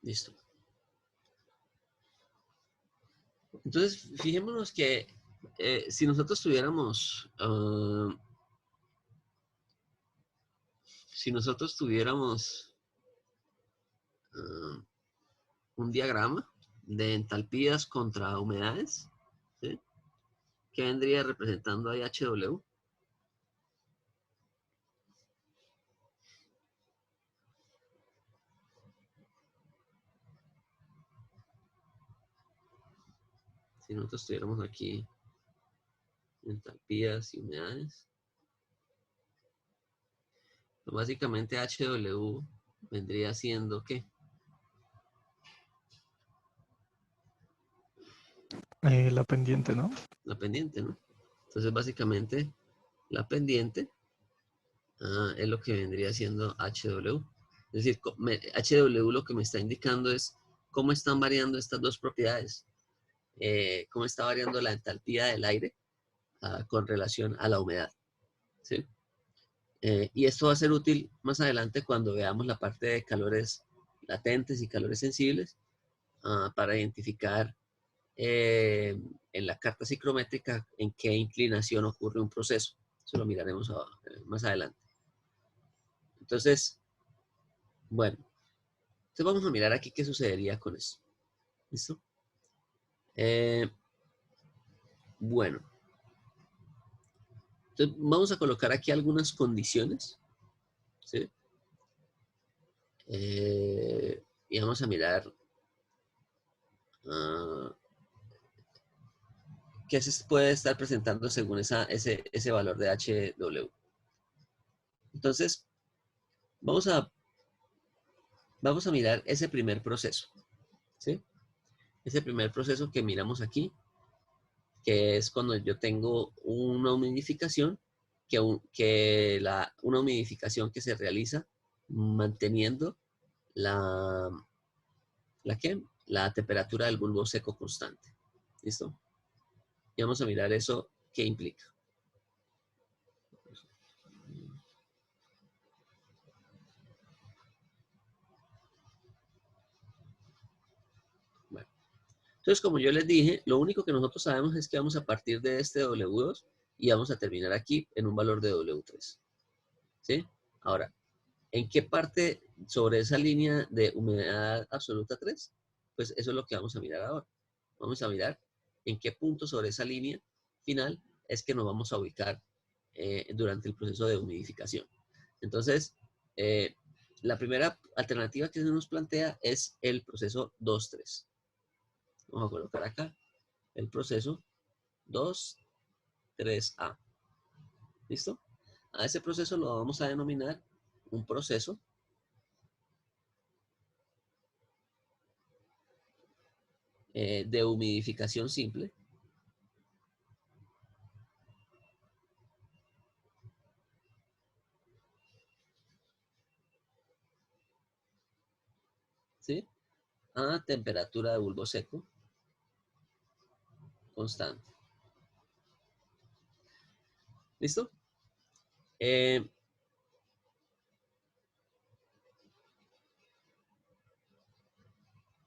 Listo. Entonces, fijémonos que si nosotros tuviéramos, un diagrama de entalpías contra humedades, ¿sí? ¿Qué vendría representando ahí HW? Si nosotros tuviéramos aquí entalpías y humedades, pues básicamente HW vendría siendo ¿qué? La pendiente, ¿no? La pendiente, ¿no? Entonces básicamente la pendiente es lo que vendría siendo HW. Es decir, HW lo que me está indicando es cómo están variando estas dos propiedades. Cómo está variando la entalpía del aire con relación a la humedad. ¿Sí? Y esto va a ser útil más adelante cuando veamos la parte de calores latentes y calores sensibles para identificar en la carta psicométrica en qué inclinación ocurre un proceso. Eso lo miraremos más adelante. Entonces, bueno, entonces vamos a mirar aquí qué sucedería con eso. ¿Listo? Bueno, entonces vamos a colocar aquí algunas condiciones, ¿sí? Y vamos a mirar qué se puede estar presentando según ese valor de HW. Entonces, vamos a mirar ese primer proceso, ¿sí? Ese primer proceso que miramos aquí, que es cuando yo tengo una humidificación, una humidificación que se realiza manteniendo la temperatura del bulbo seco constante. ¿Listo? Y vamos a mirar eso qué implica. Bueno, entonces como yo les dije, lo único que nosotros sabemos es que vamos a partir de este W2 y vamos a terminar aquí en un valor de W3. ¿Sí? Ahora, ¿en qué parte sobre esa línea de humedad absoluta 3? Pues eso es lo que vamos a mirar ahora. Vamos a mirar en qué punto sobre esa línea final es que nos vamos a ubicar durante el proceso de humidificación. Entonces, la primera alternativa que se nos plantea es el proceso 2-3. Vamos a colocar acá el proceso 2-3A. ¿Listo? A ese proceso lo vamos a denominar un proceso de humidificación simple. ¿Sí? A temperatura de bulbo seco constante. ¿Listo?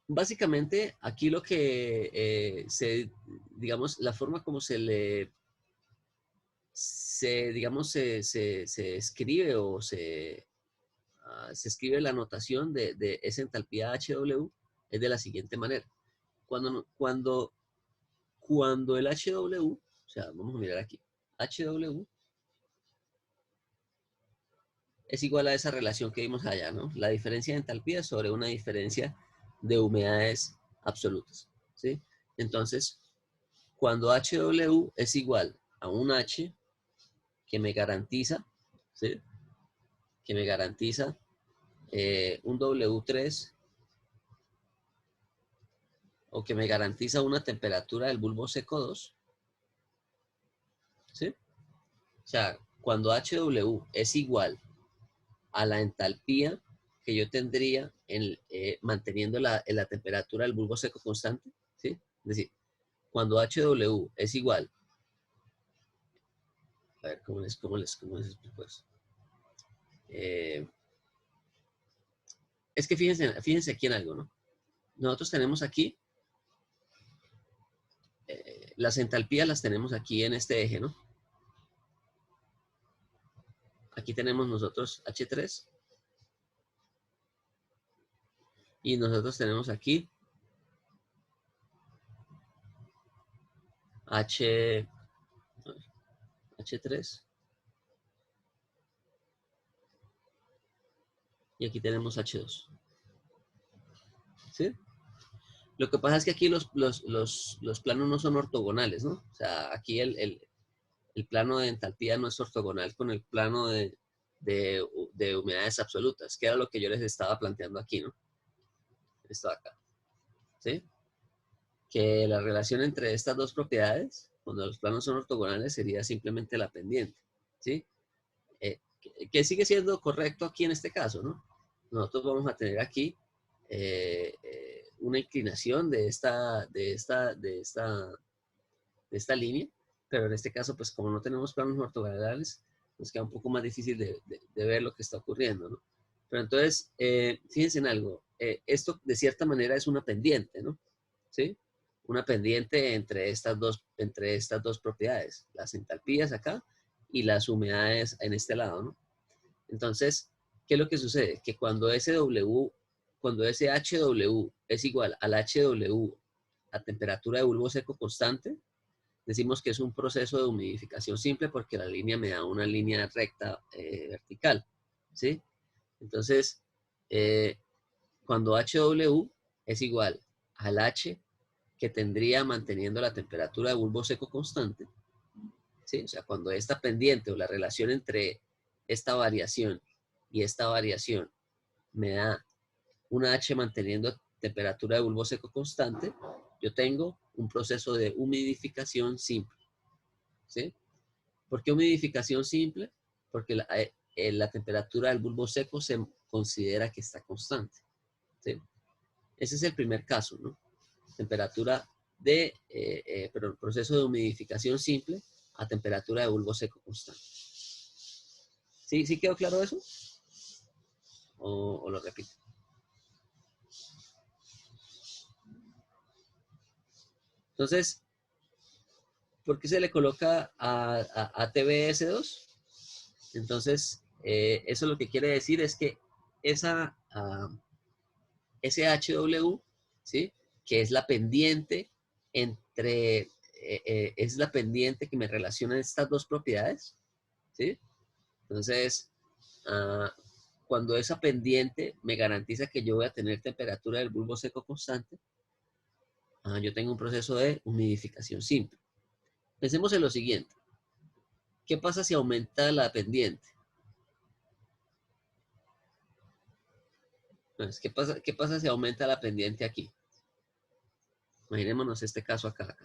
Básicamente, aquí lo que digamos, la forma como digamos, se escribe o se escribe la notación de esa entalpía HW es de la siguiente manera. Cuando el HW, o sea, vamos a mirar aquí, HW es igual a esa relación que vimos allá, ¿no? La diferencia de entalpía sobre una diferencia de humedades absolutas, ¿sí? Entonces, cuando HW es igual a un H que me garantiza, ¿sí? Que me garantiza un W3 o que me garantiza una temperatura del bulbo seco 2, ¿sí? O sea, cuando HW es igual a la entalpía que yo tendría manteniendo la temperatura del bulbo seco constante, ¿sí? Es decir, cuando HW es igual, a ver, ¿cómo les explico eso? Es que fíjense aquí en algo, ¿no? Nosotros tenemos aquí, las entalpías las tenemos aquí en este eje, ¿no? Aquí tenemos nosotros H3 y nosotros tenemos aquí H3 y aquí tenemos H2, ¿sí? Lo que pasa es que aquí los planos no son ortogonales, ¿no? O sea, aquí el plano de entalpía no es ortogonal con el plano de humedades absolutas, que era lo que yo les estaba planteando aquí, ¿no? Esto acá, ¿sí? Que la relación entre estas dos propiedades, cuando los planos son ortogonales, sería simplemente la pendiente, ¿sí? Que sigue siendo correcto aquí en este caso, ¿no? Nosotros vamos a tener aquí una inclinación de esta línea, pero en este caso, pues como no tenemos planos ortogonales, nos queda un poco más difícil de ver lo que está ocurriendo, ¿no? Pero entonces, fíjense en algo, esto de cierta manera es una pendiente, ¿no? ¿Sí? Una pendiente entre estas dos propiedades, las entalpías acá y las humedades en este lado, ¿no? Entonces, ¿qué es lo que sucede? Que cuando ese HW es igual al HW a temperatura de bulbo seco constante, decimos que es un proceso de humidificación simple porque la línea me da una línea recta vertical, ¿sí? Entonces, cuando HW es igual al H que tendría manteniendo la temperatura de bulbo seco constante, ¿sí? O sea, cuando esta pendiente o la relación entre esta variación y esta variación me da una H manteniendo temperatura de bulbo seco constante, yo tengo un proceso de humidificación simple, ¿sí? ¿Por qué humidificación simple? Porque la temperatura del bulbo seco se considera que está constante, ¿sí? Ese es el primer caso, ¿no? Temperatura pero proceso de humidificación simple a temperatura de bulbo seco constante. ¿Sí, sí quedó claro eso? ¿O lo repito? Entonces, ¿por qué se le coloca a TBS2? Entonces, eso lo que quiere decir es que ese HW, ¿sí? Que es la pendiente es la pendiente que me relaciona estas dos propiedades, ¿sí? Entonces, cuando esa pendiente me garantiza que yo voy a tener temperatura del bulbo seco constante, yo tengo un proceso de humidificación simple. Pensemos en lo siguiente. ¿Qué pasa si aumenta la pendiente? Pues, ¿qué pasa si aumenta la pendiente aquí? Imaginémonos este caso acá.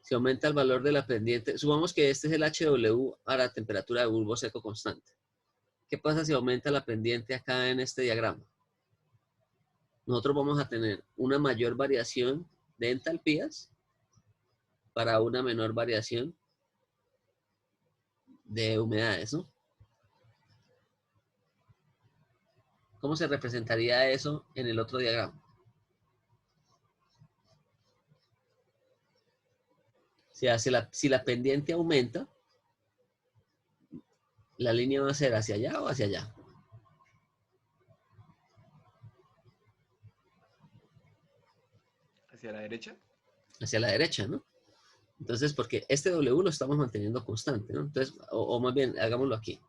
Si aumenta el valor de la pendiente, supongamos que este es el HW a la temperatura de bulbo seco constante. ¿Qué pasa si aumenta la pendiente acá en este diagrama? nosotros vamos a tener una mayor variación de entalpías para una menor variación de humedades, ¿no? ¿Cómo se representaría eso en el otro diagrama? Si la pendiente aumenta, la línea va a ser hacia allá o hacia allá. ¿Hacia la derecha? Hacia la derecha, ¿no? Entonces, porque este W lo estamos manteniendo constante, ¿no? Entonces, o más bien, hagámoslo aquí.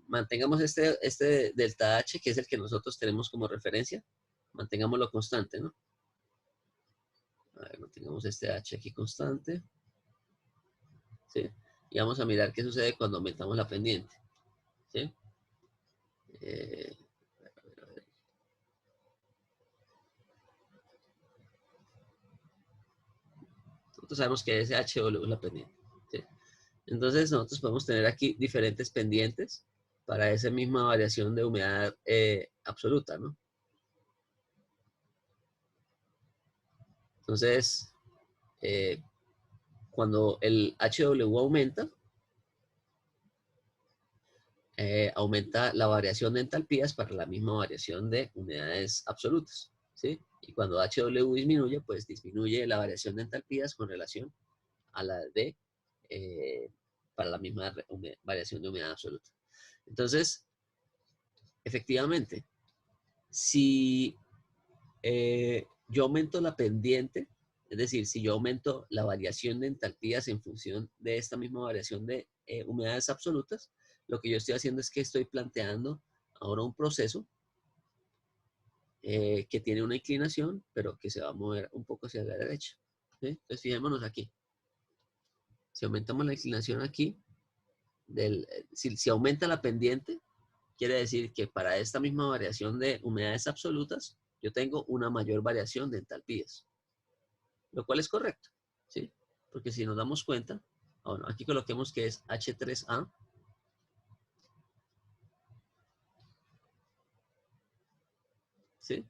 Mantengamos este delta H, que es el que nosotros tenemos como referencia, mantengámoslo constante, ¿no? A ver, mantengamos este H aquí constante. ¿Sí? Y vamos a mirar qué sucede cuando aumentamos la pendiente. ¿Sí? Nosotros sabemos que ese HW es la pendiente. ¿Sí? Entonces nosotros podemos tener aquí diferentes pendientes para esa misma variación de humedad absoluta, ¿no? Entonces, cuando el HW aumenta, aumenta la variación de entalpías para la misma variación de humedades absolutas, ¿sí? Y cuando HW disminuye, pues disminuye la variación de entalpías con relación a la de, para la misma variación de humedad absoluta. Entonces, efectivamente, si yo aumento la pendiente, es decir, si yo aumento la variación de entalpías en función de esta misma variación de humedades absolutas, lo que yo estoy haciendo es que estoy planteando ahora un proceso que tiene una inclinación, pero que se va a mover un poco hacia la derecha. ¿Sí? Entonces, fijémonos aquí. Si aumentamos la inclinación aquí, si aumenta la pendiente, quiere decir que para esta misma variación de humedades absolutas, yo tengo una mayor variación de entalpías, lo cual es correcto, ¿sí? Porque si nos damos cuenta, bueno, aquí coloquemos que es H3A, ¿sí?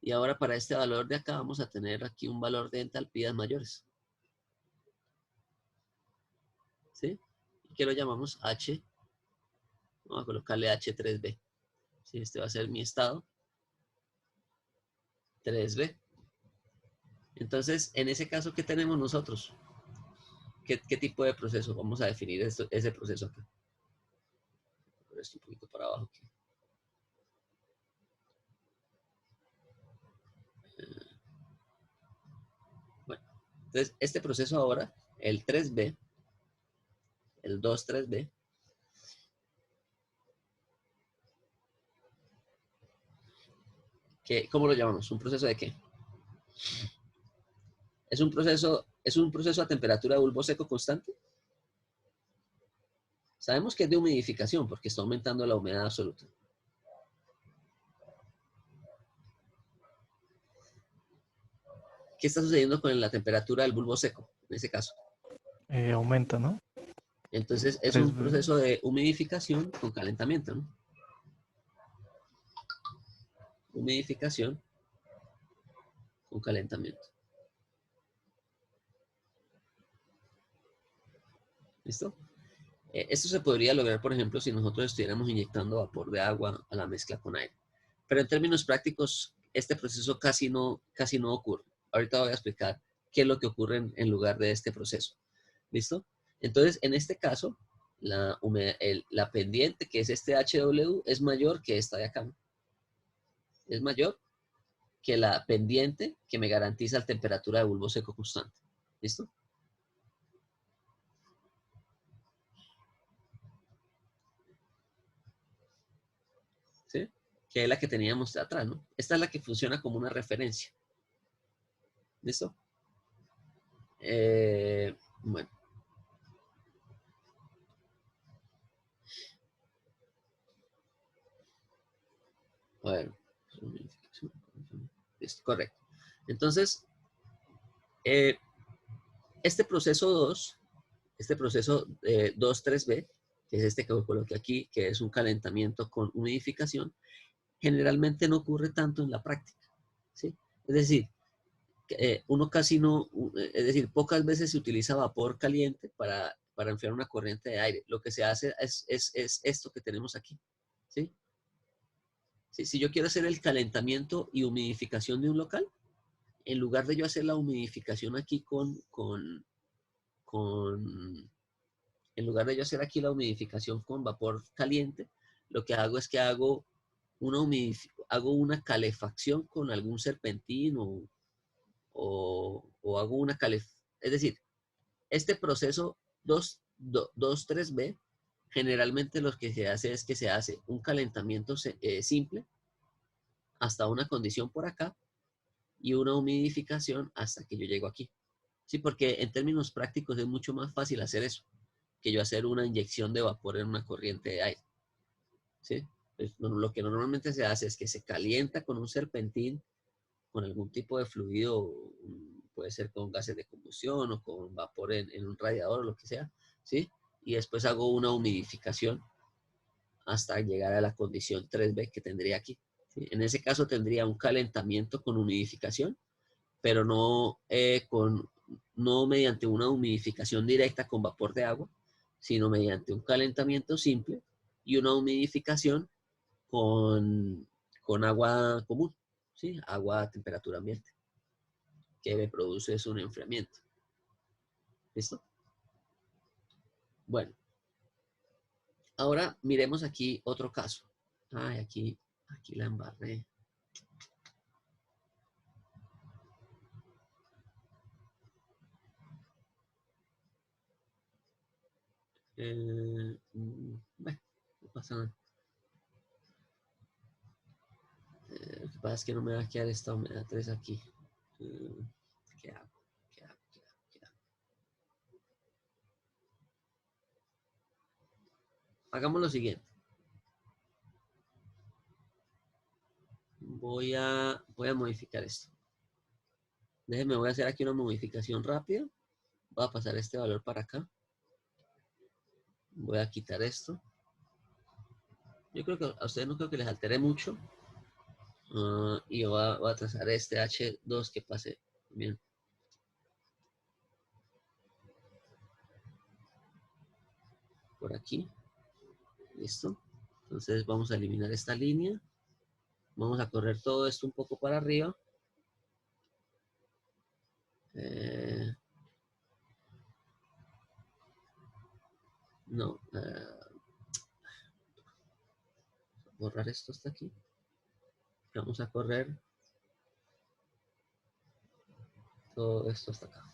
Y ahora para este valor de acá vamos a tener aquí un valor de entalpías mayores, ¿sí? ¿Y qué lo llamamos? H, vamos a colocarle H3B, ¿sí? Este va a ser mi estado 3B. Entonces, en ese caso, ¿qué tenemos nosotros? ¿Qué tipo de proceso? Vamos a definir ese proceso acá. Pero esto un poquito para abajo aquí. Bueno, entonces este proceso ahora, el 3B, el 2,3B, ¿cómo lo llamamos? ¿Un proceso de qué? ¿Es un proceso a temperatura de bulbo seco constante? Sabemos que es de humidificación porque está aumentando la humedad absoluta. ¿Qué está sucediendo con la temperatura del bulbo seco en ese caso? Aumenta, ¿no? Entonces es un proceso de humidificación con calentamiento, ¿no? Humidificación con calentamiento. ¿Listo? Esto se podría lograr, por ejemplo, si nosotros estuviéramos inyectando vapor de agua a la mezcla con aire. Pero en términos prácticos, este proceso casi no ocurre. Ahorita voy a explicar qué es lo que ocurre en lugar de este proceso. ¿Listo? Entonces, en este caso, la pendiente, que es este HW, es mayor que esta de acá, ¿no? Es mayor que la pendiente que me garantiza la temperatura de bulbo seco constante. ¿Listo? ¿Sí? Que es la que teníamos de atrás, ¿no? Esta es la que funciona como una referencia. ¿Listo? Bueno. A ver. Listo, correcto. Entonces, este proceso 2, este proceso 2,3B, que es este que coloqué aquí, que es un calentamiento con humidificación, generalmente no ocurre tanto en la práctica. ¿sí? Es decir, uno casi no, es decir, pocas veces se utiliza vapor caliente para enfriar una corriente de aire. Lo que se hace es esto que tenemos aquí, ¿sí? Si yo quiero hacer el calentamiento y humidificación de un local, en lugar de yo hacer la humidificación aquí en lugar de yo hacer aquí la humidificación con vapor caliente, lo que hago es que hago hago una calefacción con algún serpentín o hago una calefacción. Es decir, este proceso 2,3B, generalmente lo que se hace es que se hace un calentamiento simple hasta una condición por acá y una humidificación hasta que yo llego aquí. Sí, porque en términos prácticos es mucho más fácil hacer eso que yo hacer una inyección de vapor en una corriente de aire. ¿Sí? Pues, lo que normalmente se hace es que se calienta con un serpentín, con algún tipo de fluido, puede ser con gases de combustión o con vapor en un radiador o lo que sea, ¿sí? Y después hago una humidificación hasta llegar a la condición 3B que tendría aquí. ¿Sí? En ese caso tendría un calentamiento con humidificación, pero no mediante una humidificación directa con vapor de agua, sino mediante un calentamiento simple y una humidificación con agua común, ¿sí? Agua a temperatura ambiente, que me produce es un enfriamiento. ¿Listo? Bueno, ahora miremos aquí otro caso. Ay, aquí la embarré. Bueno, no pasa nada. Lo que pasa es que no me va a quedar esta humedad 3 aquí. ¿Qué hago? ¿Qué hago? ¿Qué hago? ¿Qué hago? Hagamos lo siguiente. Voy a modificar esto. Déjenme, voy a hacer aquí una modificación rápida. Voy a pasar este valor para acá. Voy a quitar esto. Yo creo que a ustedes no creo que les altere mucho. Y voy a trazar este H2 que pase. Bien. Por aquí. Listo. Entonces vamos a eliminar esta línea. Vamos a correr todo esto un poco para arriba. No. Borrar esto hasta aquí. Vamos a correr todo esto hasta acá.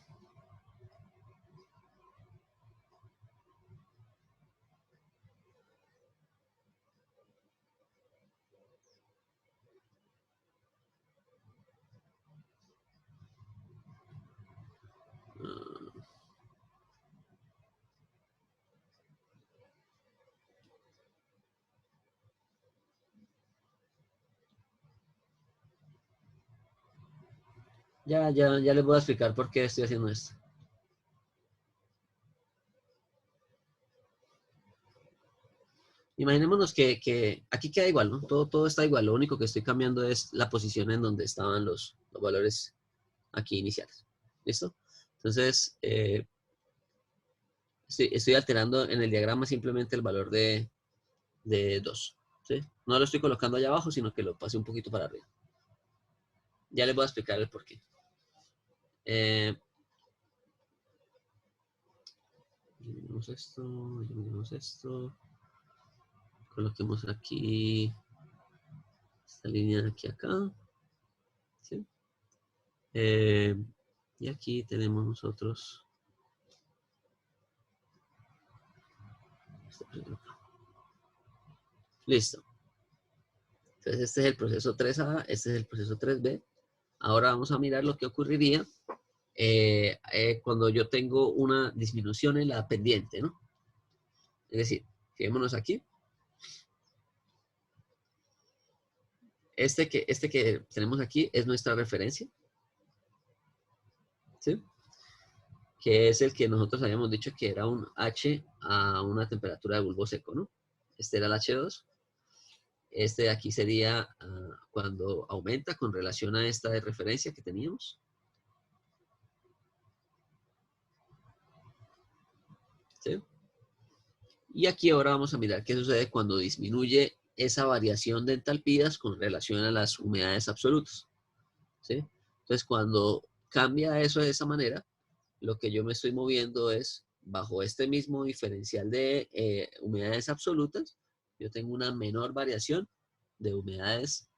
Ya les voy a explicar por qué estoy haciendo esto. Imaginémonos que aquí queda igual, ¿no? Todo está igual. Lo único que estoy cambiando es la posición en donde estaban los valores aquí iniciales. ¿Listo? Entonces, estoy alterando en el diagrama simplemente el valor de 2. ¿Sí? No lo estoy colocando allá abajo, sino que lo pasé un poquito para arriba. Ya les voy a explicar el por qué. Eliminemos esto. Coloquemos aquí esta línea de aquí a acá. ¿Sí? Y aquí tenemos nosotros listo. Entonces este es el proceso 3A, este es el proceso 3B. Ahora vamos a mirar lo que ocurriría cuando yo tengo una disminución en la pendiente, ¿no? Es decir, fijémonos aquí. Este que tenemos aquí es nuestra referencia, ¿sí? Que es el que nosotros habíamos dicho que era un H a una temperatura de bulbo seco, ¿no? Este era el H2. Este de aquí sería cuando aumenta con relación a esta de referencia que teníamos. ¿Sí? Y aquí ahora vamos a mirar qué sucede cuando disminuye esa variación de entalpías con relación a las humedades absolutas. ¿Sí? Entonces, cuando cambia eso de esa manera, lo que yo me estoy moviendo es bajo este mismo diferencial de humedades absolutas, yo tengo una menor variación de humedades,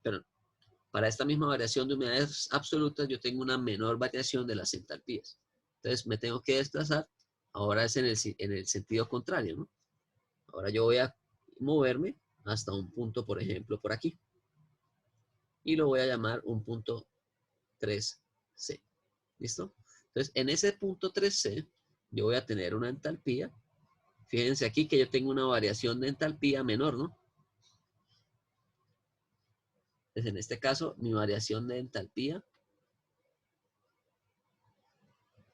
perdón, para esta misma variación de humedades absolutas, yo tengo una menor variación de las entalpías. Entonces, me tengo que desplazar. Ahora es en el sentido contrario, ¿no? Ahora yo voy a moverme hasta un punto, por ejemplo, por aquí. Y lo voy a llamar un punto 3C. ¿Listo? Entonces, en ese punto 3C, yo voy a tener una entalpía. Fíjense aquí que yo tengo una variación de entalpía menor, ¿no? Entonces, en este caso, mi variación de entalpía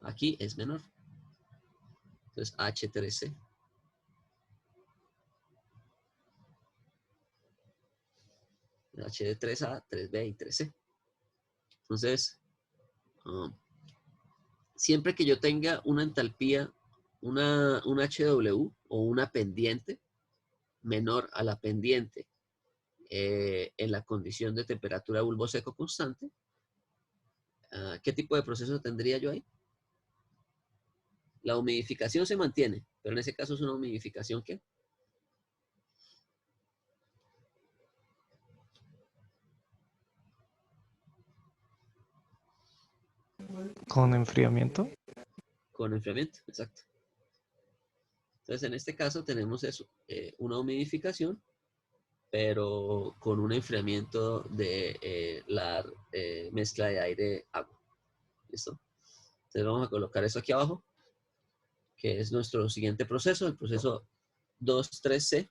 aquí es menor. Entonces, H3C. H de 3A, 3B y 3C. Entonces, siempre que yo tenga una entalpía, un HW o una pendiente menor a la pendiente en la condición de temperatura de bulbo seco constante, ¿qué tipo de proceso tendría yo ahí? La humidificación se mantiene, pero en ese caso es una humidificación ¿qué? Con enfriamiento. Con enfriamiento, exacto. Entonces, en este caso tenemos eso, una humidificación, pero con un enfriamiento de la mezcla de aire-agua. ¿Listo? Entonces vamos a colocar eso aquí abajo, que es nuestro siguiente proceso, el proceso 2,3C.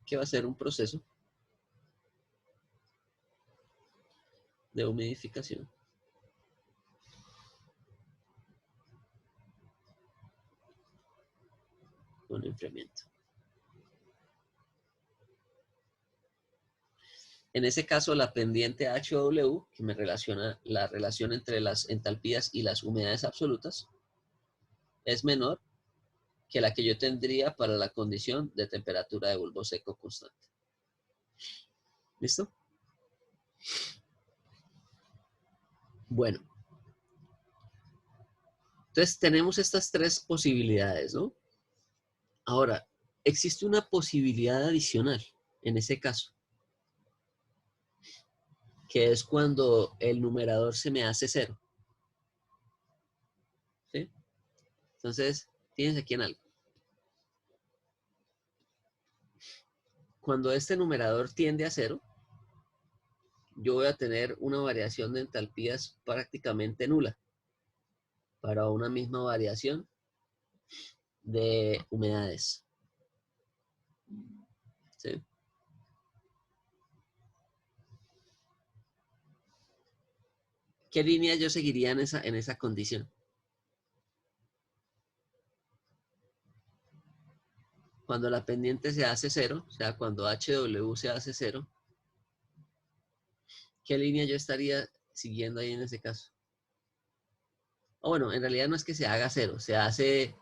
Que va a ser un proceso de humidificación con enfriamiento. En ese caso, la pendiente HW, que me relaciona la relación entre las entalpías y las humedades absolutas, es menor que la que yo tendría para la condición de temperatura de bulbo seco constante. ¿Listo? Bueno. Entonces, tenemos estas tres posibilidades, ¿no? Ahora, existe una posibilidad adicional en ese caso, que es cuando el numerador se me hace 0. ¿Sí? Entonces, fíjense aquí en algo. Cuando este numerador tiende a 0, yo voy a tener una variación de entalpías prácticamente nula para una misma variación de humedades. ¿Sí? ¿Qué línea yo seguiría en esa condición? Cuando la pendiente se hace 0, o sea, cuando HW se hace 0, ¿qué línea yo estaría siguiendo ahí en ese caso? O bueno, en realidad no es que se haga 0, se hace...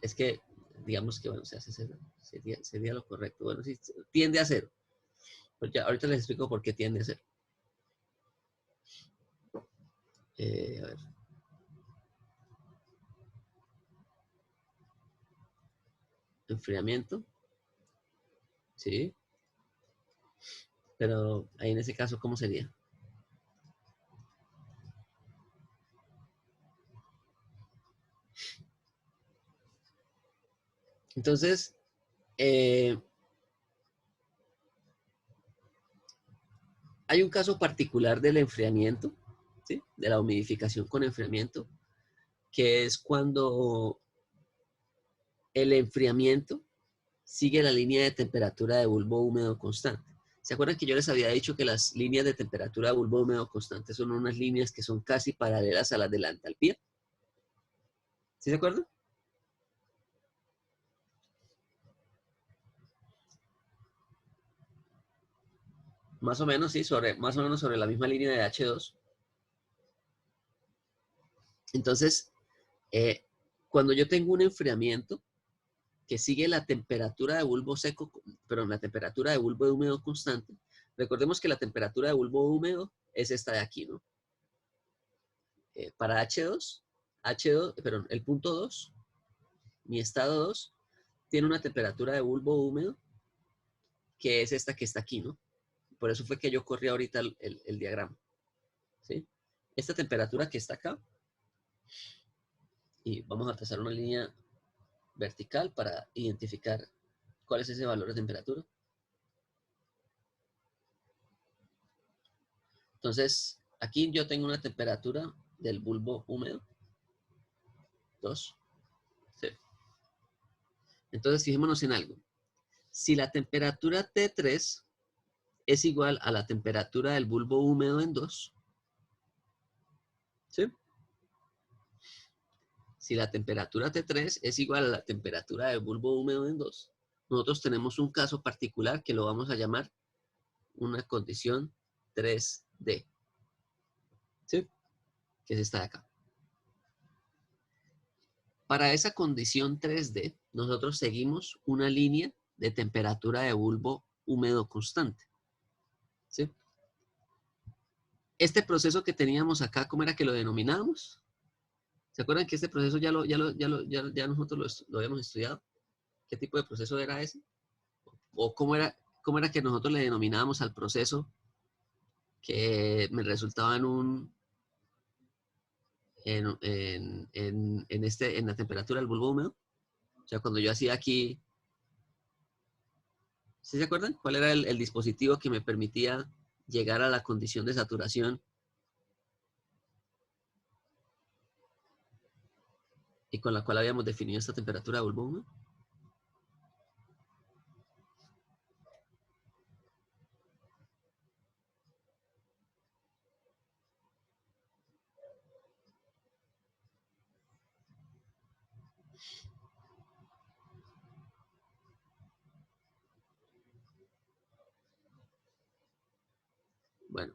Es que digamos que, bueno, se hace 0, sería lo correcto. Bueno, sí, tiende a 0. Pues ya, ahorita les explico por qué tiende a 0. A ver. Enfriamiento. Sí. Pero ahí en ese caso, ¿cómo sería? Entonces, hay un caso particular del enfriamiento, ¿sí? De la humidificación con enfriamiento, que es cuando el enfriamiento sigue la línea de temperatura de bulbo húmedo constante. ¿Se acuerdan que yo les había dicho que las líneas de temperatura de bulbo húmedo constante son unas líneas que son casi paralelas a las de la entalpía? ¿Sí se acuerdan? Más o menos, sí, más o menos sobre la misma línea de H2. Entonces, cuando yo tengo un enfriamiento que sigue la temperatura de bulbo seco, pero la temperatura de bulbo húmedo constante, recordemos que la temperatura de bulbo húmedo es esta de aquí, ¿no? Para H2, perdón, el punto 2, mi estado 2, tiene una temperatura de bulbo húmedo que es esta que está aquí, ¿no? Por eso fue que yo corrí ahorita el diagrama, ¿sí? Esta temperatura que está acá, y vamos a trazar una línea vertical para identificar cuál es ese valor de temperatura. Entonces, aquí yo tengo una temperatura del bulbo húmedo, 2, ¿sí? Entonces, fijémonos en algo. Si la temperatura T3 es igual a la temperatura del bulbo húmedo en 2, ¿sí? Si la temperatura T3 es igual a la temperatura del bulbo húmedo en 2, nosotros tenemos un caso particular que lo vamos a llamar una condición 3D, ¿sí? Que es esta de acá. Para esa condición 3D, nosotros seguimos una línea de temperatura de bulbo húmedo constante, ¿sí? Este proceso que teníamos acá, ¿cómo era que lo denominábamos? ¿Se acuerdan que este proceso ya nosotros lo habíamos estudiado? ¿Qué tipo de proceso era ese? ¿O cómo era que nosotros le denominábamos al proceso que me resultaba en la temperatura del bulbo húmedo? O sea, cuando yo hacía aquí, ¿sí se acuerdan? ¿Cuál era el dispositivo que me permitía llegar a la condición de saturación y con la cual habíamos definido esta temperatura de bulbo húmedo? Bueno,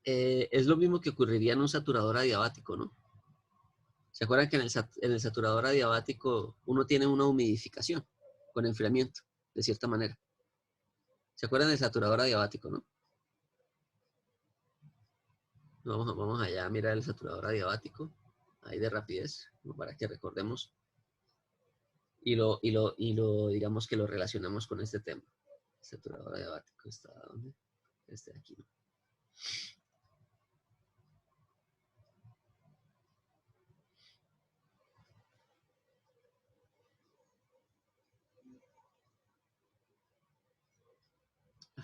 es lo mismo que ocurriría en un saturador adiabático, ¿no? ¿Se acuerdan que en el saturador adiabático uno tiene una humidificación con enfriamiento, de cierta manera? ¿Se acuerdan del saturador adiabático, no? Vamos allá a mirar el saturador adiabático, ahí de rapidez, para que recordemos digamos que lo relacionamos con este tema. El saturador adiabático está ¿dónde? Este de aquí, ¿no?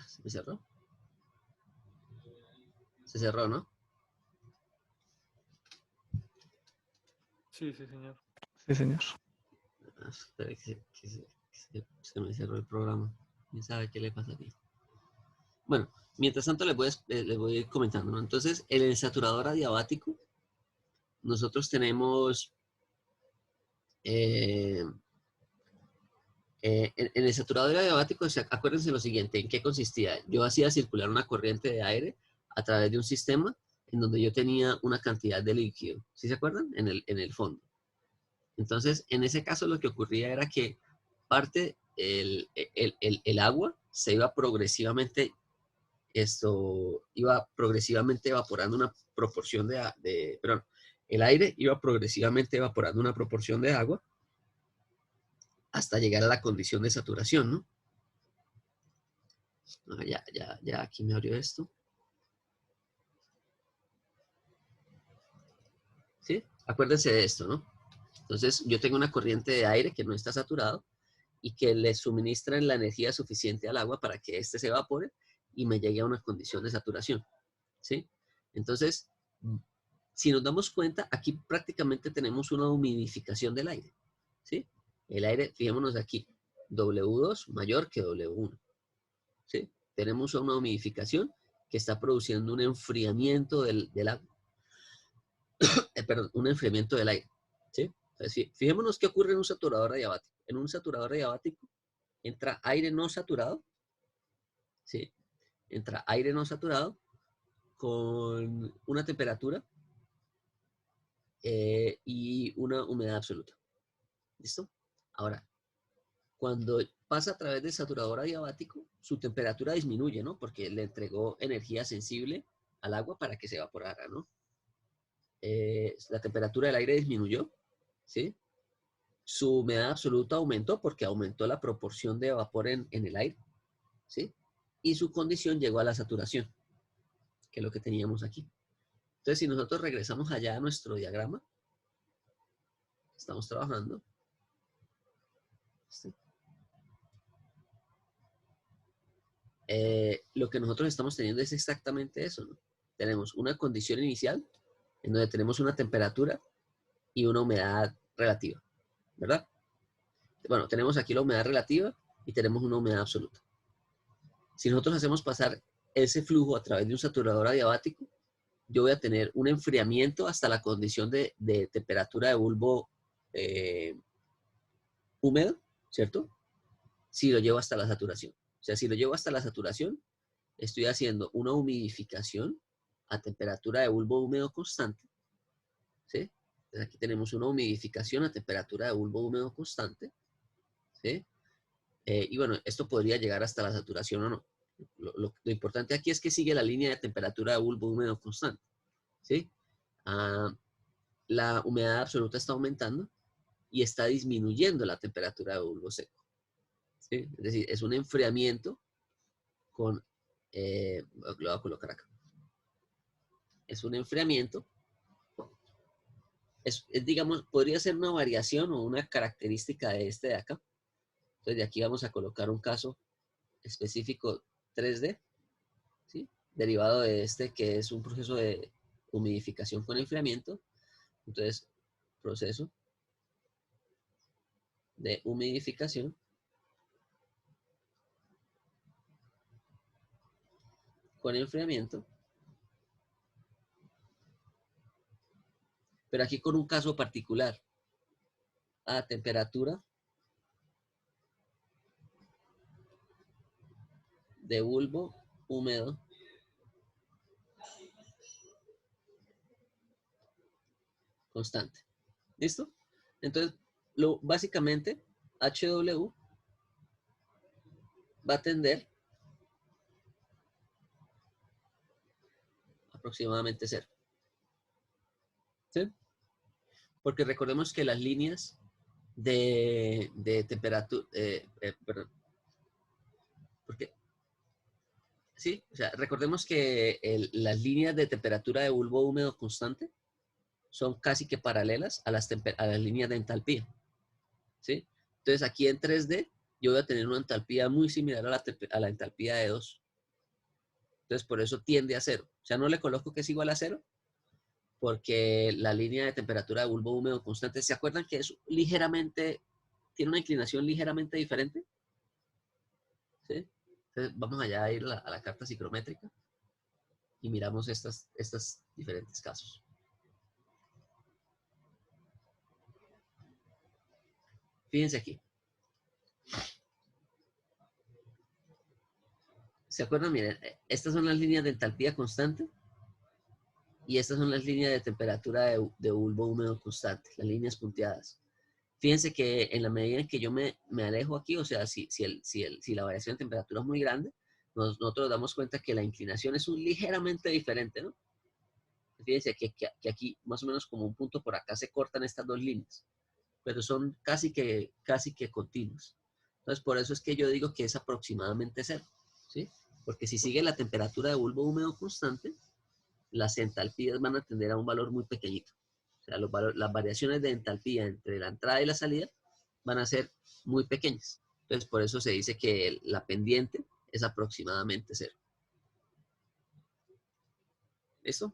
Se me cerró. Se cerró, ¿no? Sí, sí, señor. Sí, señor. Espera que se me cerró el programa. ¿Quién sabe qué le pasa aquí? Bueno, mientras tanto les voy a ir comentando, ¿no? Entonces, en el saturador adiabático, nosotros tenemos en el saturador adiabático, acuérdense lo siguiente, ¿en qué consistía? Yo hacía circular una corriente de aire a través de un sistema en donde yo tenía una cantidad de líquido. ¿Sí se acuerdan? En el fondo. Entonces, en ese caso lo que ocurría era que parte, el agua se iba progresivamente, iba progresivamente evaporando una proporción perdón, el aire iba progresivamente evaporando una proporción de agua hasta llegar a la condición de saturación, ¿no? Ya aquí me abrió esto. ¿Sí? Acuérdense de esto, ¿no? Entonces, yo tengo una corriente de aire que no está saturado y que le suministra la energía suficiente al agua para que éste se evapore y me llegue a una condición de saturación, ¿sí? Entonces, si nos damos cuenta, aquí prácticamente tenemos una humidificación del aire, ¿sí? El aire, fijémonos aquí, W2 mayor que W1, ¿sí? Tenemos una humidificación que está produciendo un enfriamiento del agua. Perdón, un enfriamiento del aire, ¿sí? Entonces, fijémonos qué ocurre en un saturador adiabático. En un saturador adiabático entra aire no saturado, ¿sí? entra aire no saturado con una temperatura y una humedad absoluta. ¿Listo? Ahora, cuando pasa a través del saturador adiabático, su temperatura disminuye, ¿no? Porque le entregó energía sensible al agua para que se evaporara, ¿no? La temperatura del aire disminuyó, ¿sí? Su humedad absoluta aumentó porque aumentó la proporción de vapor en el aire, ¿sí? Y su condición llegó a la saturación, que es lo que teníamos aquí. Entonces, si nosotros regresamos allá a nuestro diagrama, estamos trabajando. ¿Sí? Lo que nosotros estamos teniendo es exactamente eso, ¿no? Tenemos una condición inicial en donde tenemos una temperatura y una humedad relativa, ¿verdad? Bueno, tenemos aquí la humedad relativa y tenemos una humedad absoluta. Si nosotros hacemos pasar ese flujo a través de un saturador adiabático, yo voy a tener un enfriamiento hasta la condición de temperatura de bulbo húmedo, ¿cierto? Si lo llevo hasta la saturación. O sea, si lo llevo hasta la saturación, estoy haciendo una humidificación a temperatura de bulbo húmedo constante, ¿sí? Entonces aquí tenemos una humidificación a temperatura de bulbo húmedo constante, ¿sí? Y bueno, esto podría llegar hasta la saturación o no. Lo importante aquí es que sigue la línea de temperatura de bulbo húmedo constante, ¿sí? La humedad absoluta está aumentando y está disminuyendo la temperatura de bulbo seco, ¿sí? Es decir, es un enfriamiento con, lo voy a colocar acá. Es un enfriamiento, digamos, podría ser una variación o una característica de este de acá. Entonces de aquí vamos a colocar un caso específico 3D, ¿sí? Derivado de este que es un proceso de humidificación con enfriamiento. Entonces, proceso de humidificación con enfriamiento, pero aquí con un caso particular, a temperatura de bulbo húmedo constante. ¿Listo? Entonces, básicamente, HW va a tender aproximadamente 0. ¿Sí? Porque recordemos que las líneas de temperatura, perdón, porque, sí, o sea, recordemos que las líneas de temperatura de bulbo húmedo constante son casi que paralelas a las líneas de entalpía, ¿sí? Entonces aquí en 3D yo voy a tener una entalpía muy similar a la entalpía de 2. Entonces por eso tiende a 0. O sea, no le coloco que es igual a 0, porque la línea de temperatura de bulbo húmedo constante, ¿se acuerdan que es ligeramente, tiene una inclinación ligeramente diferente? ¿Sí? Entonces vamos allá a ir a la carta psicométrica y miramos estos diferentes casos. Fíjense aquí. ¿Se acuerdan? Miren, estas son las líneas de entalpía constante y estas son las líneas de temperatura de bulbo húmedo constante, las líneas punteadas. Fíjense que en la medida en que yo me alejo aquí, o sea, si la variación de temperatura es muy grande, nosotros nos damos cuenta que la inclinación es ligeramente diferente, ¿no? Fíjense que aquí, más o menos como un punto por acá, se cortan estas dos líneas, pero son casi que continuas. Entonces, por eso es que yo digo que es aproximadamente 0, ¿sí? Porque si sigue la temperatura de bulbo húmedo constante, las entalpías van a tender a un valor muy pequeñito. O sea, las variaciones de entalpía entre la entrada y la salida van a ser muy pequeñas. Entonces, por eso se dice que la pendiente es aproximadamente 0. ¿Listo?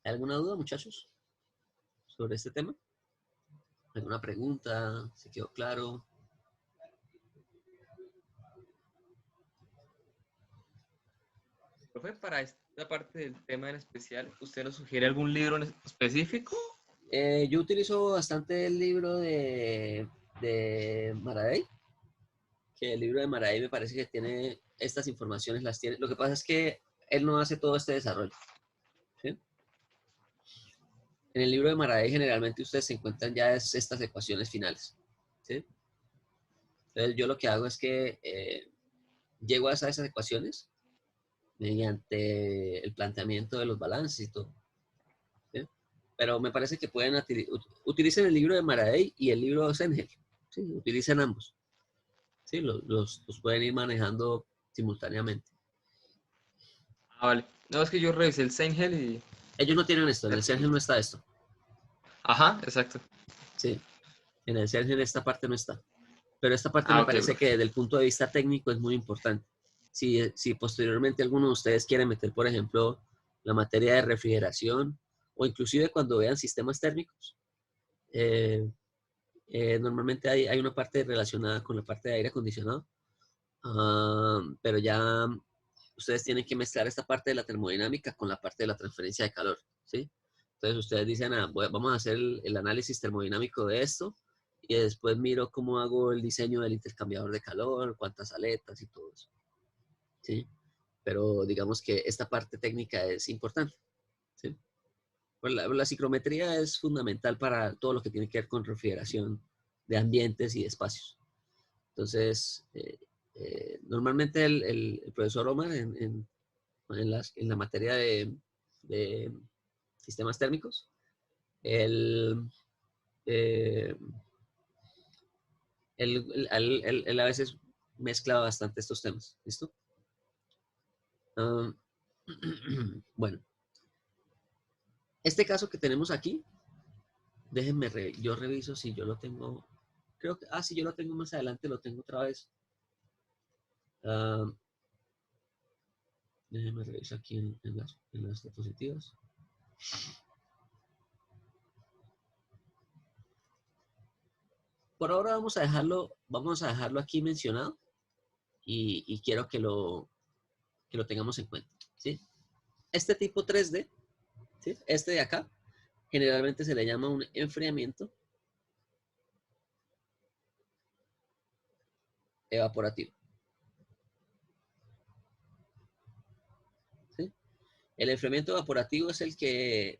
¿Hay alguna duda, muchachos, sobre este tema? ¿Alguna pregunta? ¿Se quedó claro? profe, para esta parte del tema en especial, ¿usted nos sugiere algún libro en específico? Yo utilizo bastante el libro de Maradei, que el libro de Maradei me parece que tiene estas informaciones, las tiene. Lo que pasa es que él no hace todo este desarrollo, ¿sí? En el libro de Maradei generalmente ustedes se encuentran ya estas ecuaciones finales, ¿sí? Entonces yo lo que hago es que llego a esas ecuaciones mediante el planteamiento de los balances y todo, ¿sí? Pero me parece que pueden utilicen el libro de Maradei y el libro de Sengel, ¿sí? Utilicen ambos, ¿sí? Los pueden ir manejando simultáneamente. Ah, vale. No, es que yo revisé el Seingel y... Ellos no tienen esto, en el Sengel no está esto, Ajá, exacto. ¿sí? En el Sengel esta parte no está. Pero esta parte Ah, me ok, parece que profe. desde el punto de vista técnico es muy importante. Si posteriormente alguno de ustedes quiere meter, por ejemplo, la materia de refrigeración o inclusive cuando vean sistemas térmicos, eh, normalmente hay una parte relacionada con la parte de aire acondicionado, pero ya ustedes tienen que mezclar esta parte de la termodinámica con la parte de la transferencia de calor, ¿sí? Entonces ustedes dicen, vamos a hacer el análisis termodinámico de esto y después miro cómo hago el diseño del intercambiador de calor, cuántas aletas y todo eso, ¿sí? Pero digamos que esta parte técnica es importante, ¿sí? Pues la psicometría es fundamental para todo lo que tiene que ver con refrigeración de ambientes y de espacios. Entonces, normalmente el profesor Omar en la materia de sistemas térmicos, él, eh, él a veces mezcla bastante estos temas. ¿Listo? Ah, bueno, este caso que tenemos aquí, déjenme, yo reviso si yo lo tengo. Creo que, si yo lo tengo más adelante, lo tengo otra vez. Ah, déjenme revisar aquí en las diapositivas. Por ahora vamos a dejarlo aquí mencionado y quiero que lo tengamos en cuenta, ¿sí? Este tipo 3D, ¿sí? Este de acá, generalmente se le llama un enfriamiento evaporativo, ¿sí? El enfriamiento evaporativo es el que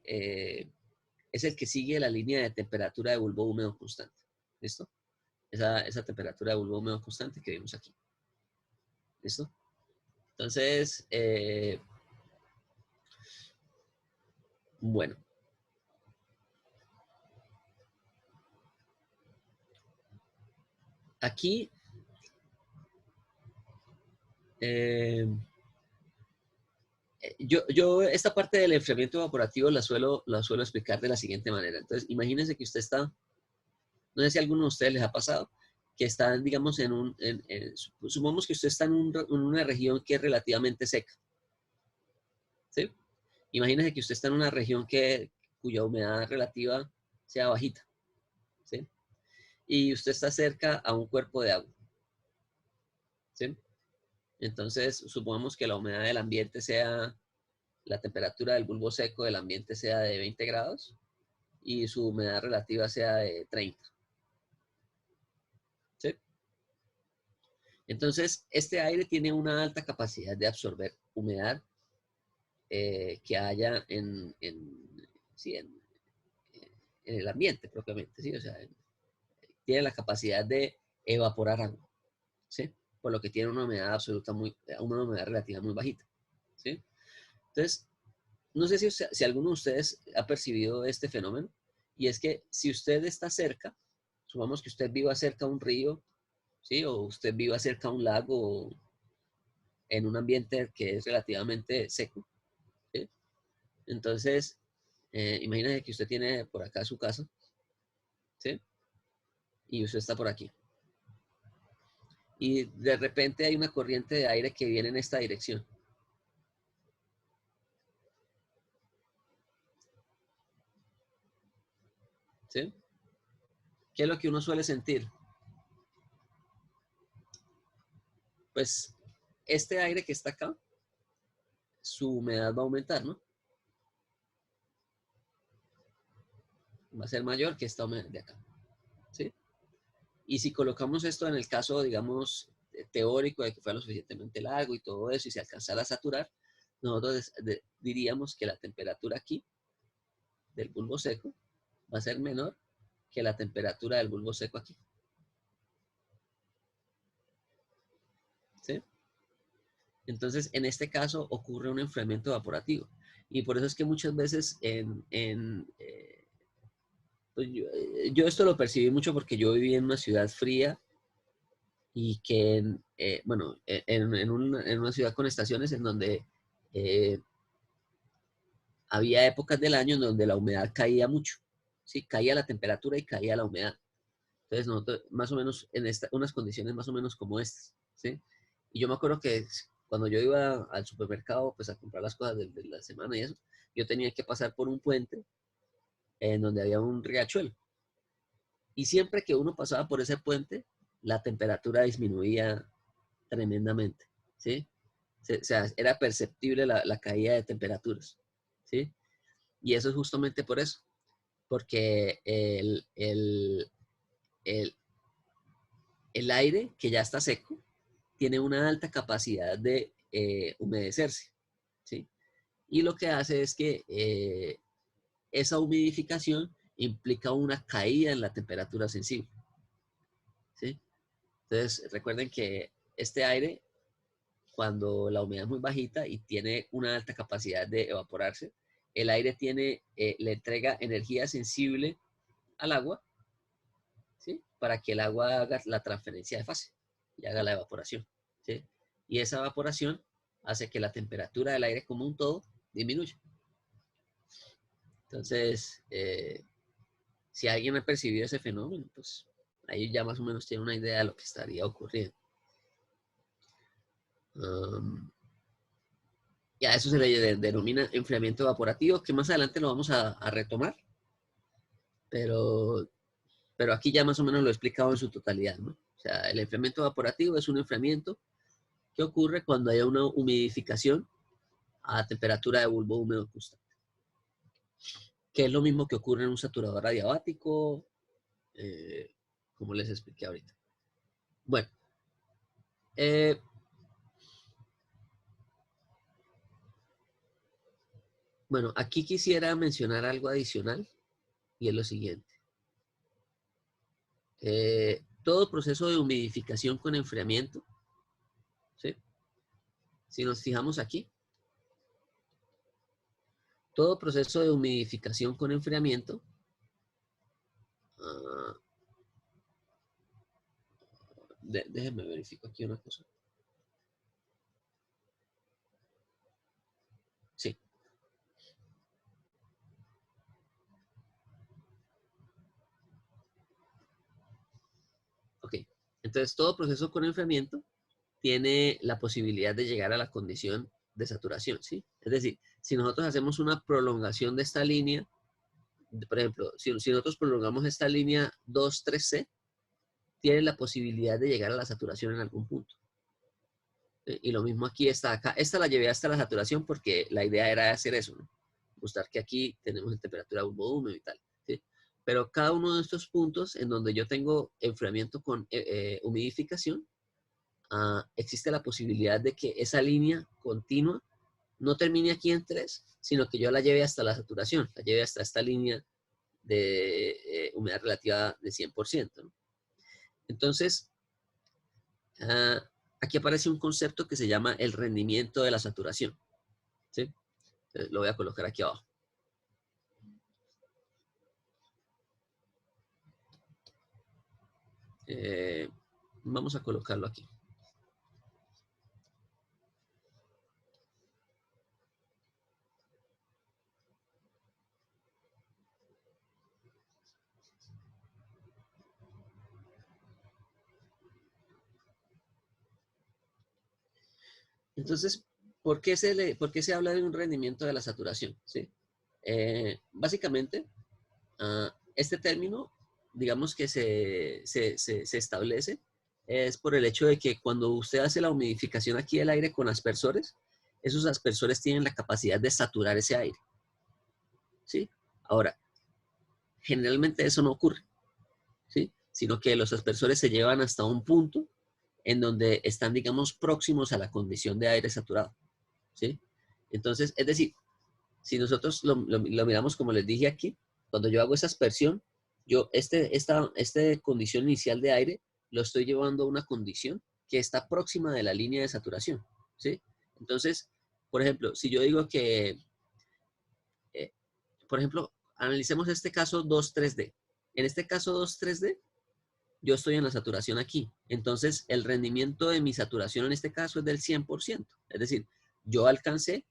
sigue la línea de temperatura de bulbo húmedo constante, ¿listo? Esa temperatura de bulbo húmedo constante que vimos aquí, ¿listo? Entonces, bueno, aquí yo esta parte del enfriamiento evaporativo la suelo explicar de la siguiente manera. Entonces, imagínense que usted está, no sé si a alguno de ustedes les ha pasado, que están, digamos, supongamos que usted está en una región que es relativamente seca, ¿sí? Imagínense que usted está en una región cuya humedad relativa sea bajita, ¿sí? Y usted está cerca a un cuerpo de agua, ¿sí? Entonces, supongamos que la humedad del ambiente sea, la temperatura del bulbo seco del ambiente sea de 20 grados y su humedad relativa sea de 30, ¿sí? Entonces, este aire tiene una alta capacidad de absorber humedad que haya sí, en el ambiente propiamente, ¿sí? O sea, tiene la capacidad de evaporar agua, ¿sí? Por lo que tiene una humedad absoluta una humedad relativa muy bajita, ¿sí? Entonces, no sé si alguno de ustedes ha percibido este fenómeno, y es que si usted está cerca, supongamos que usted viva cerca de un río, ¿sí? O usted viva cerca de un lago en un ambiente que es relativamente seco, ¿sí? Entonces, imagínese que usted tiene por acá su casa, ¿sí? Y usted está por aquí. Y de repente hay una corriente de aire que viene en esta dirección. ¿Sí? ¿Qué es lo que uno suele sentir? Pues este aire que está acá su humedad va a aumentar, ¿no? Va a ser mayor que esta humedad de acá, ¿sí? Y si colocamos esto en el caso, digamos, teórico de que fuera lo suficientemente largo y todo eso y se alcanzara a saturar, nosotros diríamos que la temperatura aquí del bulbo seco va a ser menor que la temperatura del bulbo seco aquí. ¿Sí? Entonces, en este caso ocurre un enfriamiento evaporativo. Y por eso es que muchas veces pues yo esto lo percibí mucho porque yo viví en una ciudad fría y que, en una ciudad con estaciones en donde había épocas del año en donde la humedad caía mucho. ¿Sí? Caía la temperatura y caía la humedad. Entonces, nosotros, más o menos, en unas condiciones más o menos como estas, ¿sí? Y yo me acuerdo que cuando yo iba al supermercado, pues a comprar las cosas de la semana y eso, yo tenía que pasar por un puente en donde había un riachuelo. Y siempre que uno pasaba por ese puente, la temperatura disminuía tremendamente, ¿sí? O sea, era perceptible la caída de temperaturas, ¿sí? Y eso es justamente por eso, porque el aire que ya está seco tiene una alta capacidad de humedecerse, ¿sí? Y lo que hace es que esa humidificación implica una caída en la temperatura sensible, ¿sí? Entonces, recuerden que este aire, cuando la humedad es muy bajita y tiene una alta capacidad de evaporarse, el aire le entrega energía sensible al agua, ¿sí? Para que el agua haga la transferencia de fase y haga la evaporación, ¿sí? Y esa evaporación hace que la temperatura del aire como un todo disminuya. Entonces, si alguien ha percibido ese fenómeno, pues ahí ya más o menos tiene una idea de lo que estaría ocurriendo. Y a eso se le denomina enfriamiento evaporativo, que más adelante lo vamos a retomar, pero aquí ya más o menos lo he explicado en su totalidad, ¿no? O sea, el enfriamiento evaporativo es un enfriamiento que ocurre cuando hay una humidificación a temperatura de bulbo húmedo constante, que es lo mismo que ocurre en un saturador adiabático, como les expliqué ahorita. Bueno, aquí quisiera mencionar algo adicional y es lo siguiente. Todo proceso de humidificación con enfriamiento, ¿sí? Si nos fijamos aquí, todo proceso de humidificación con enfriamiento déjenme verificar aquí una cosa. Sí. Ok. Entonces, todo proceso con enfriamiento tiene la posibilidad de llegar a la condición de saturación, ¿sí? Es decir, si nosotros hacemos una prolongación de esta línea, por ejemplo, si nosotros prolongamos esta línea 2,3C, tiene la posibilidad de llegar a la saturación en algún punto. Y lo mismo aquí está acá. Esta la llevé hasta la saturación porque la idea era hacer eso, ¿no? Mostrar que aquí tenemos temperatura bulbo húmedo y tal, ¿sí? Pero cada uno de estos puntos en donde yo tengo enfriamiento con humidificación, existe la posibilidad de que esa línea continua no termine aquí en 3, sino que yo la lleve hasta la saturación, la lleve hasta esta línea de humedad relativa de 100%, ¿no? Entonces, aquí aparece un concepto que se llama el rendimiento de la saturación, ¿sí? Entonces, lo voy a colocar aquí abajo. Vamos a colocarlo aquí. Entonces, ¿por qué se habla de un rendimiento de la saturación? ¿Sí? Básicamente, este término, digamos que se establece, es por el hecho de que cuando usted hace la humidificación aquí del aire con aspersores, esos aspersores tienen la capacidad de saturar ese aire. ¿Sí? Ahora, generalmente eso no ocurre, ¿sí? Sino que los aspersores se llevan hasta un punto en donde están, digamos, próximos a la condición de aire saturado, ¿sí? Entonces, es decir, si nosotros lo miramos como les dije aquí, cuando yo hago esa aspersión, yo esta condición inicial de aire lo estoy llevando a una condición que está próxima de la línea de saturación, ¿sí? Entonces, por ejemplo, si yo digo que, por ejemplo, analicemos este caso 2,3D. En este caso 2,3D, yo estoy en la saturación aquí. Entonces, el rendimiento de mi saturación en este caso es del 100%. Es decir, yo alcancé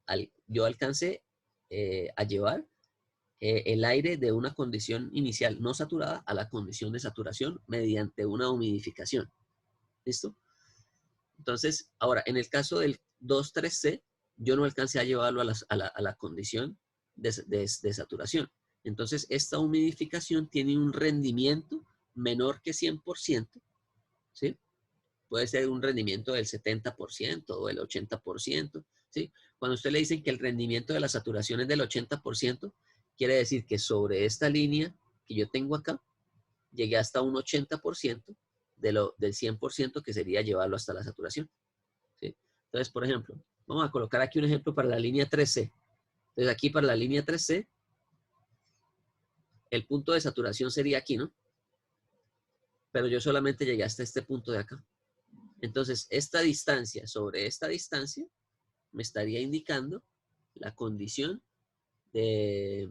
a llevar el aire de una condición inicial no saturada a la condición de saturación mediante una humidificación. ¿Listo? Entonces, ahora, en el caso del 2,3C, yo no alcancé a llevarlo a la condición de saturación. Entonces, esta humidificación tiene un rendimiento menor que 100%, ¿sí? Puede ser un rendimiento del 70% o del 80%, ¿sí? Cuando usted le dicen que el rendimiento de la saturación es del 80%, quiere decir que sobre esta línea que yo tengo acá, llegué hasta un 80% del 100% que sería llevarlo hasta la saturación, ¿sí? Entonces, por ejemplo, vamos a colocar aquí un ejemplo para la línea 3C. Entonces, aquí para la línea 3C, el punto de saturación sería aquí, ¿no? Pero yo solamente llegué hasta este punto de acá. Entonces, esta distancia sobre esta distancia me estaría indicando la condición de...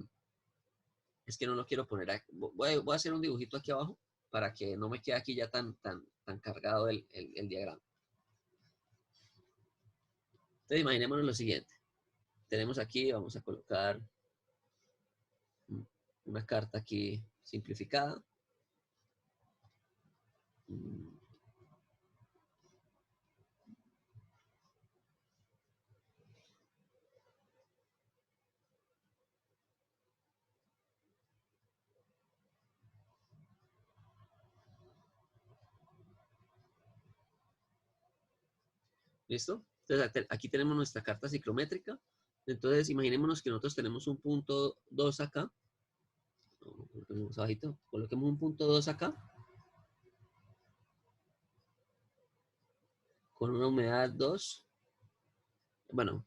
Es que no lo quiero poner aquí. Voy a hacer un dibujito aquí abajo para que no me quede aquí ya tan cargado el diagrama. Entonces, imaginémonos lo siguiente. Tenemos aquí, vamos a colocar una carta aquí simplificada. ¿Listo? Entonces, aquí tenemos nuestra carta ciclométrica. Entonces, imaginémonos que nosotros tenemos un punto 2 acá. Coloquemos abajito. Coloquemos un punto 2 acá. Con una humedad 2. Bueno,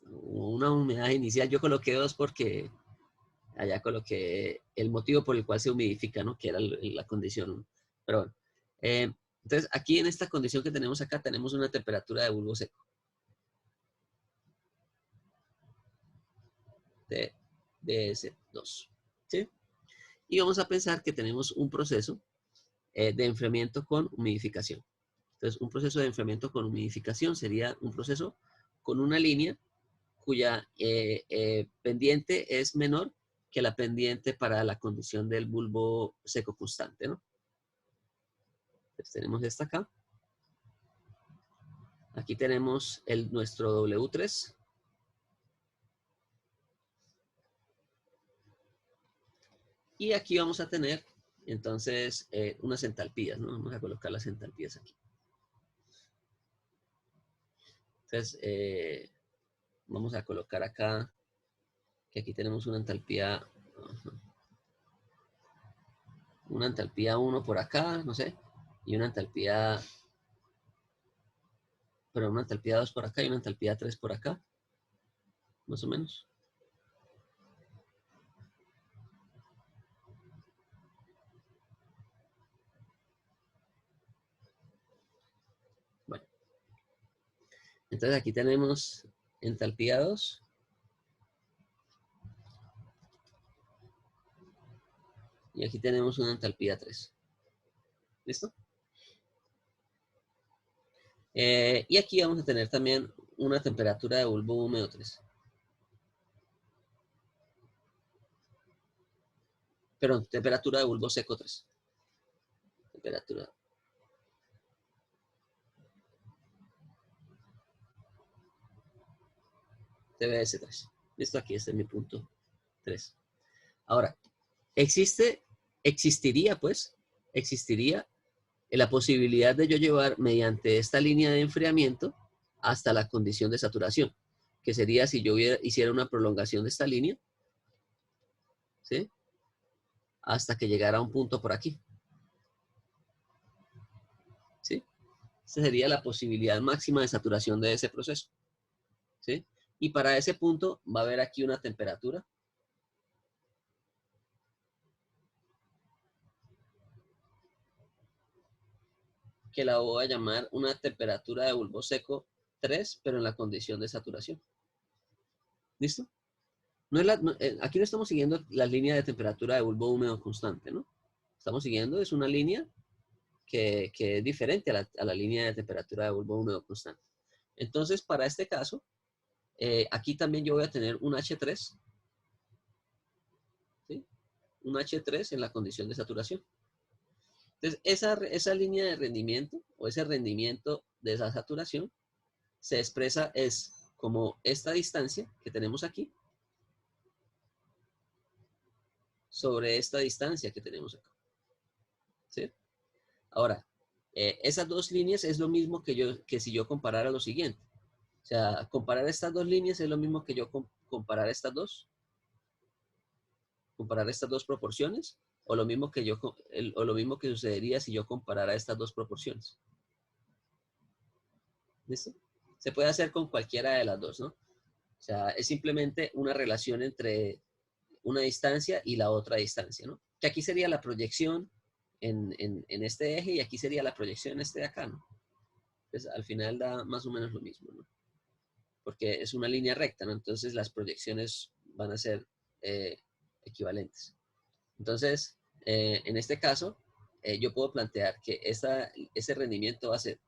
una humedad inicial. Yo coloqué 2 porque allá coloqué el motivo por el cual se humidifica, ¿no? Que era la condición. Pero bueno. Entonces, aquí en esta condición que tenemos acá, tenemos una temperatura de bulbo seco. De DS2. ¿Sí? Y vamos a pensar que tenemos un proceso de enfriamiento con humidificación. Entonces, un proceso de enfriamiento con humidificación sería un proceso con una línea cuya pendiente es menor que la pendiente para la condición del bulbo seco constante, ¿no? Entonces, tenemos esta acá. Aquí tenemos nuestro W3. Y aquí vamos a tener, entonces, unas entalpías, ¿no? Vamos a colocar las entalpías aquí. Entonces, vamos a colocar acá, que aquí tenemos una entalpía 1 por acá, no sé, y una entalpía 2 por acá y una entalpía 3 por acá, más o menos. Bueno, entonces aquí tenemos entalpía 2. Y aquí tenemos una entalpía 3. ¿Listo? Y aquí vamos a tener también una temperatura de bulbo húmedo 3. Perdón, temperatura de bulbo seco 3. Temperatura. TBS3. Listo, aquí este es mi punto 3. Ahora, existiría la posibilidad de yo llevar mediante esta línea de enfriamiento hasta la condición de saturación, que sería si yo hiciera una prolongación de esta línea, ¿sí? Hasta que llegara a un punto por aquí, ¿sí? Esa sería la posibilidad máxima de saturación de ese proceso, ¿sí? Y para ese punto va a haber aquí una temperatura que la voy a llamar una temperatura de bulbo seco 3, pero en la condición de saturación. ¿Listo? No es aquí no estamos siguiendo la línea de temperatura de bulbo húmedo constante, ¿no? Estamos siguiendo, es una línea que es diferente a la línea de temperatura de bulbo húmedo constante. Entonces, para este caso, aquí también yo voy a tener un H3, ¿sí? Un H3 en la condición de saturación. Entonces, esa línea de rendimiento o ese rendimiento de esa saturación se expresa es como esta distancia que tenemos aquí sobre esta distancia que tenemos acá, ¿sí? Ahora, esas dos líneas es lo mismo que si yo comparara lo siguiente. O sea, comparar estas dos líneas es lo mismo que yo comparar estas dos proporciones, o lo mismo que o lo mismo que sucedería si yo comparara estas dos proporciones. ¿Listo? Se puede hacer con cualquiera de las dos, ¿no? O sea, es simplemente una relación entre una distancia y la otra distancia, ¿no? Que aquí sería la proyección en este eje y aquí sería la proyección en este de acá, ¿no? Entonces, al final da más o menos lo mismo, ¿no? Porque es una línea recta, ¿no? Entonces, las proyecciones van a ser equivalentes. Entonces, en este caso, yo puedo plantear que ese rendimiento va a ser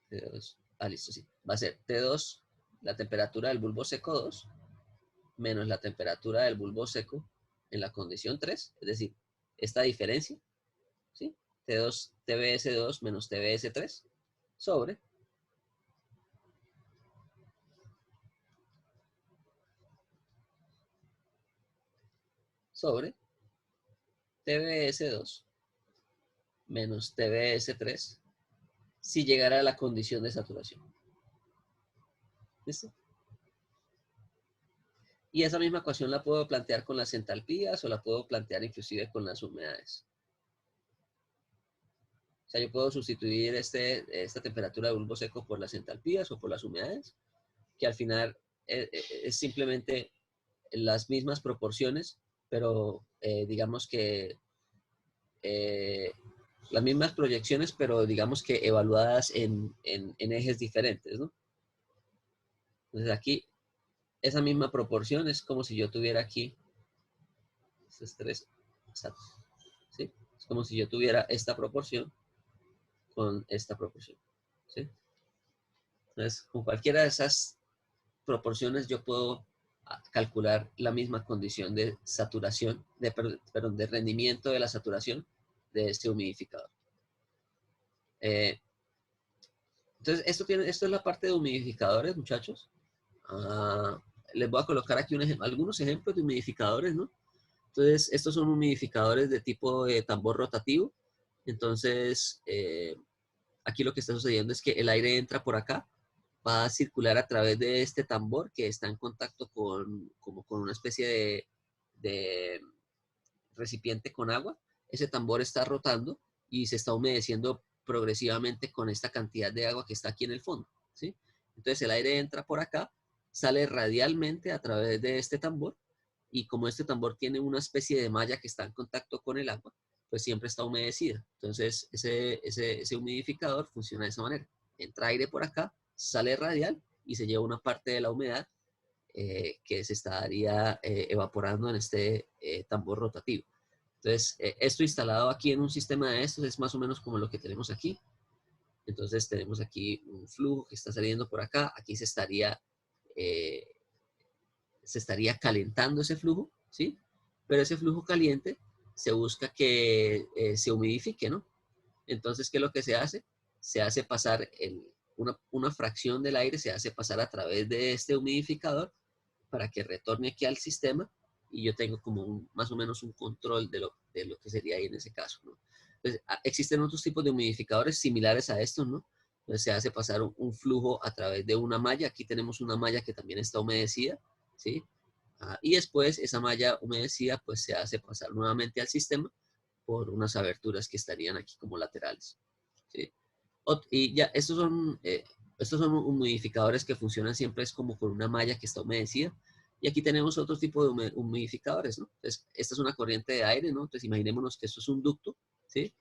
T2, listo, sí. Va a ser T2, la temperatura del bulbo seco 2, menos la temperatura del bulbo seco en la condición 3, es decir, esta diferencia, ¿sí? T2, TBS2 menos TBS3 sobre TBS2 menos TBS3 si llegara a la condición de saturación. ¿Listo? Y esa misma ecuación la puedo plantear con las entalpías o la puedo plantear inclusive con las humedades. O sea, yo puedo sustituir esta temperatura de bulbo seco por las entalpías o por las humedades, que al final es simplemente las mismas proporciones, pero digamos que las mismas proyecciones, pero digamos que evaluadas en ejes diferentes, ¿no? Entonces aquí, esa misma proporción es como si yo tuviera aquí, estos tres, exacto, ¿sí? Es como si yo tuviera esta proporción con esta proporción, ¿sí? Entonces, con cualquiera de esas proporciones yo puedo calcular la misma condición de saturación, perdón, de rendimiento de la saturación de este humidificador. Entonces, esto es la parte de humidificadores, muchachos. Les voy a colocar aquí algunos ejemplos de humidificadores, ¿no? Entonces, estos son humidificadores de tipo tambor rotativo. Entonces, aquí lo que está sucediendo es que el aire entra por acá, va a circular a través de este tambor que está en contacto como con una especie de recipiente con agua. Ese tambor está rotando y se está humedeciendo progresivamente con esta cantidad de agua que está aquí en el fondo, ¿sí? Entonces el aire entra por acá, sale radialmente a través de este tambor y como este tambor tiene una especie de malla que está en contacto con el agua, pues siempre está humedecida. Entonces ese humidificador funciona de esa manera. Entra aire por acá, sale radial y se lleva una parte de la humedad que se estaría evaporando en este tambor rotativo. Entonces, esto instalado aquí en un sistema de estos es más o menos como lo que tenemos aquí. Entonces, tenemos aquí un flujo que está saliendo por acá. Aquí se estaría calentando ese flujo, ¿sí? Pero ese flujo caliente se busca que se humidifique, ¿no? Entonces, ¿qué es lo que se hace? Se hace pasar una fracción del aire, se hace pasar a través de este humidificador para que retorne aquí al sistema y yo tengo como más o menos un control de lo que sería ahí en ese caso, ¿no? pues, existen otros tipos de humidificadores similares a estos, ¿no? Entonces se hace pasar un flujo a través de una malla. Aquí tenemos una malla que también está humedecida, ¿sí? Y después esa malla humedecida pues se hace pasar nuevamente al sistema por unas aberturas que estarían aquí como laterales, ¿sí? Y ya, estos son humidificadores que funcionan siempre es como con una malla que está humedecida. Y aquí tenemos otro tipo de humidificadores, ¿no? Entonces, esta es una corriente de aire, ¿no? Entonces, imaginémonos que esto es un ducto, ¿sí?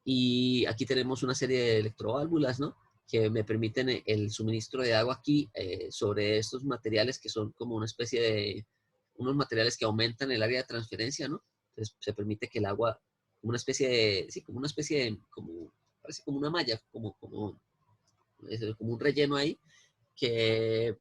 Y aquí tenemos una serie de electroválvulas, ¿no? Que me permiten el suministro de agua aquí sobre estos materiales que son como una especie de, unos materiales que aumentan el área de transferencia, ¿no? Entonces se permite que el agua, como una especie de, sí, como una especie de, como, parece como una malla, como un relleno ahí, que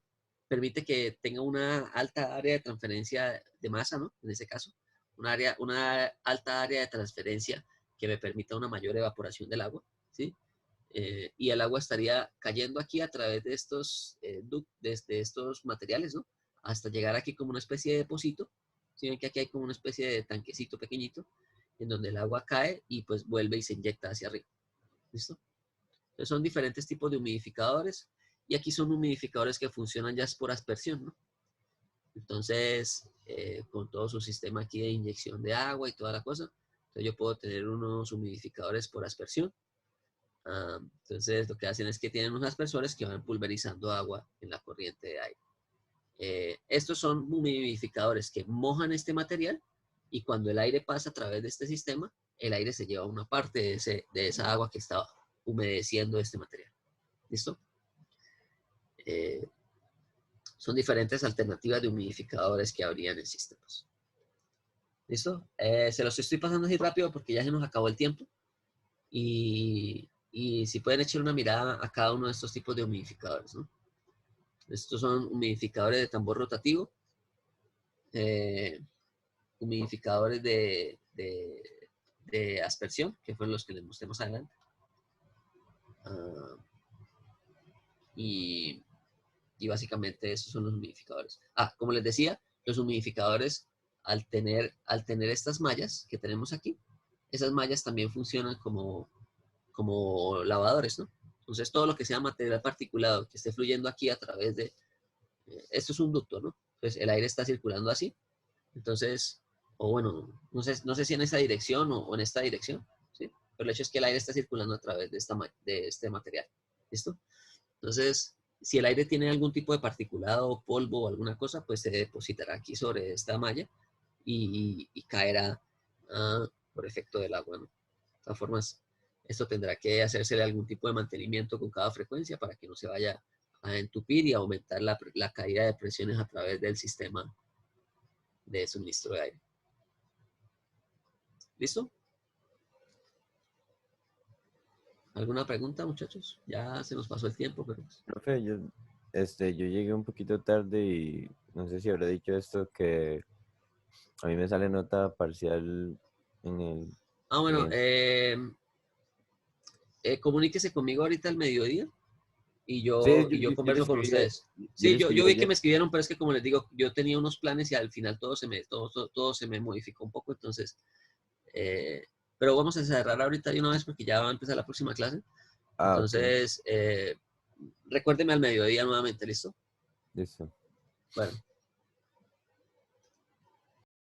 permite que tenga una alta área de transferencia de masa, ¿no? En ese caso, una alta área de transferencia que me permita una mayor evaporación del agua, ¿sí? Y el agua estaría cayendo aquí a través de de estos materiales, ¿no? Hasta llegar aquí como una especie de depósito. ¿Sí ven que aquí hay como una especie de tanquecito pequeñito en donde el agua cae y pues vuelve y se inyecta hacia arriba? ¿Listo? Entonces son diferentes tipos de humidificadores y aquí son humidificadores que funcionan ya por aspersión, ¿no? Entonces, con todo su sistema aquí de inyección de agua y toda la cosa, entonces yo puedo tener unos humidificadores por aspersión. Entonces, lo que hacen es que tienen unos aspersores que van pulverizando agua en la corriente de aire. Estos son humidificadores que mojan este material y cuando el aire pasa a través de este sistema, el aire se lleva una parte de esa agua que está humedeciendo este material. ¿Listo? Son diferentes alternativas de humidificadores que habrían en sistemas. ¿Listo? Se los estoy pasando así rápido porque ya se nos acabó el tiempo. Y si pueden echar una mirada a cada uno de estos tipos de humidificadores, ¿no? Estos son humidificadores de tambor rotativo, humidificadores de aspersión, que fueron los que les mostré más adelante. Y básicamente esos son los humidificadores. Como les decía, los humidificadores, al tener estas mallas que tenemos aquí, esas mallas también funcionan como lavadores, ¿no? Entonces, todo lo que sea material particulado que esté fluyendo aquí a través de... esto es un ducto, ¿no? Entonces, el aire está circulando así. Entonces, o bueno, no sé si en esta dirección o en esta dirección, ¿sí? Pero el hecho es que el aire está circulando a través de este material. ¿Listo? Entonces, si el aire tiene algún tipo de particulado, polvo o alguna cosa, pues se depositará aquí sobre esta malla y caerá por efecto del agua, ¿no? De todas formas, esto tendrá que hacérsele algún tipo de mantenimiento con cada frecuencia para que no se vaya a entupir y aumentar la caída de presiones a través del sistema de suministro de aire. ¿Listo? ¿Alguna pregunta, muchachos? Ya se nos pasó el tiempo, pero... Profe, yo llegué un poquito tarde y no sé si habré dicho esto, que a mí me sale nota parcial en el... Bueno, en- comuníquese conmigo ahorita al mediodía y Sí, yo yo le converso con escribí, ustedes. yo Sí, le yo escribí vi que ayer. me escribieron, pero es que como les digo, yo tenía unos planes y al final todo se me modificó un poco, entonces... pero vamos a cerrar ahorita de una vez porque ya va a empezar la próxima clase. Ok, Entonces, recuérdeme al mediodía nuevamente, ¿listo? listo. Bueno.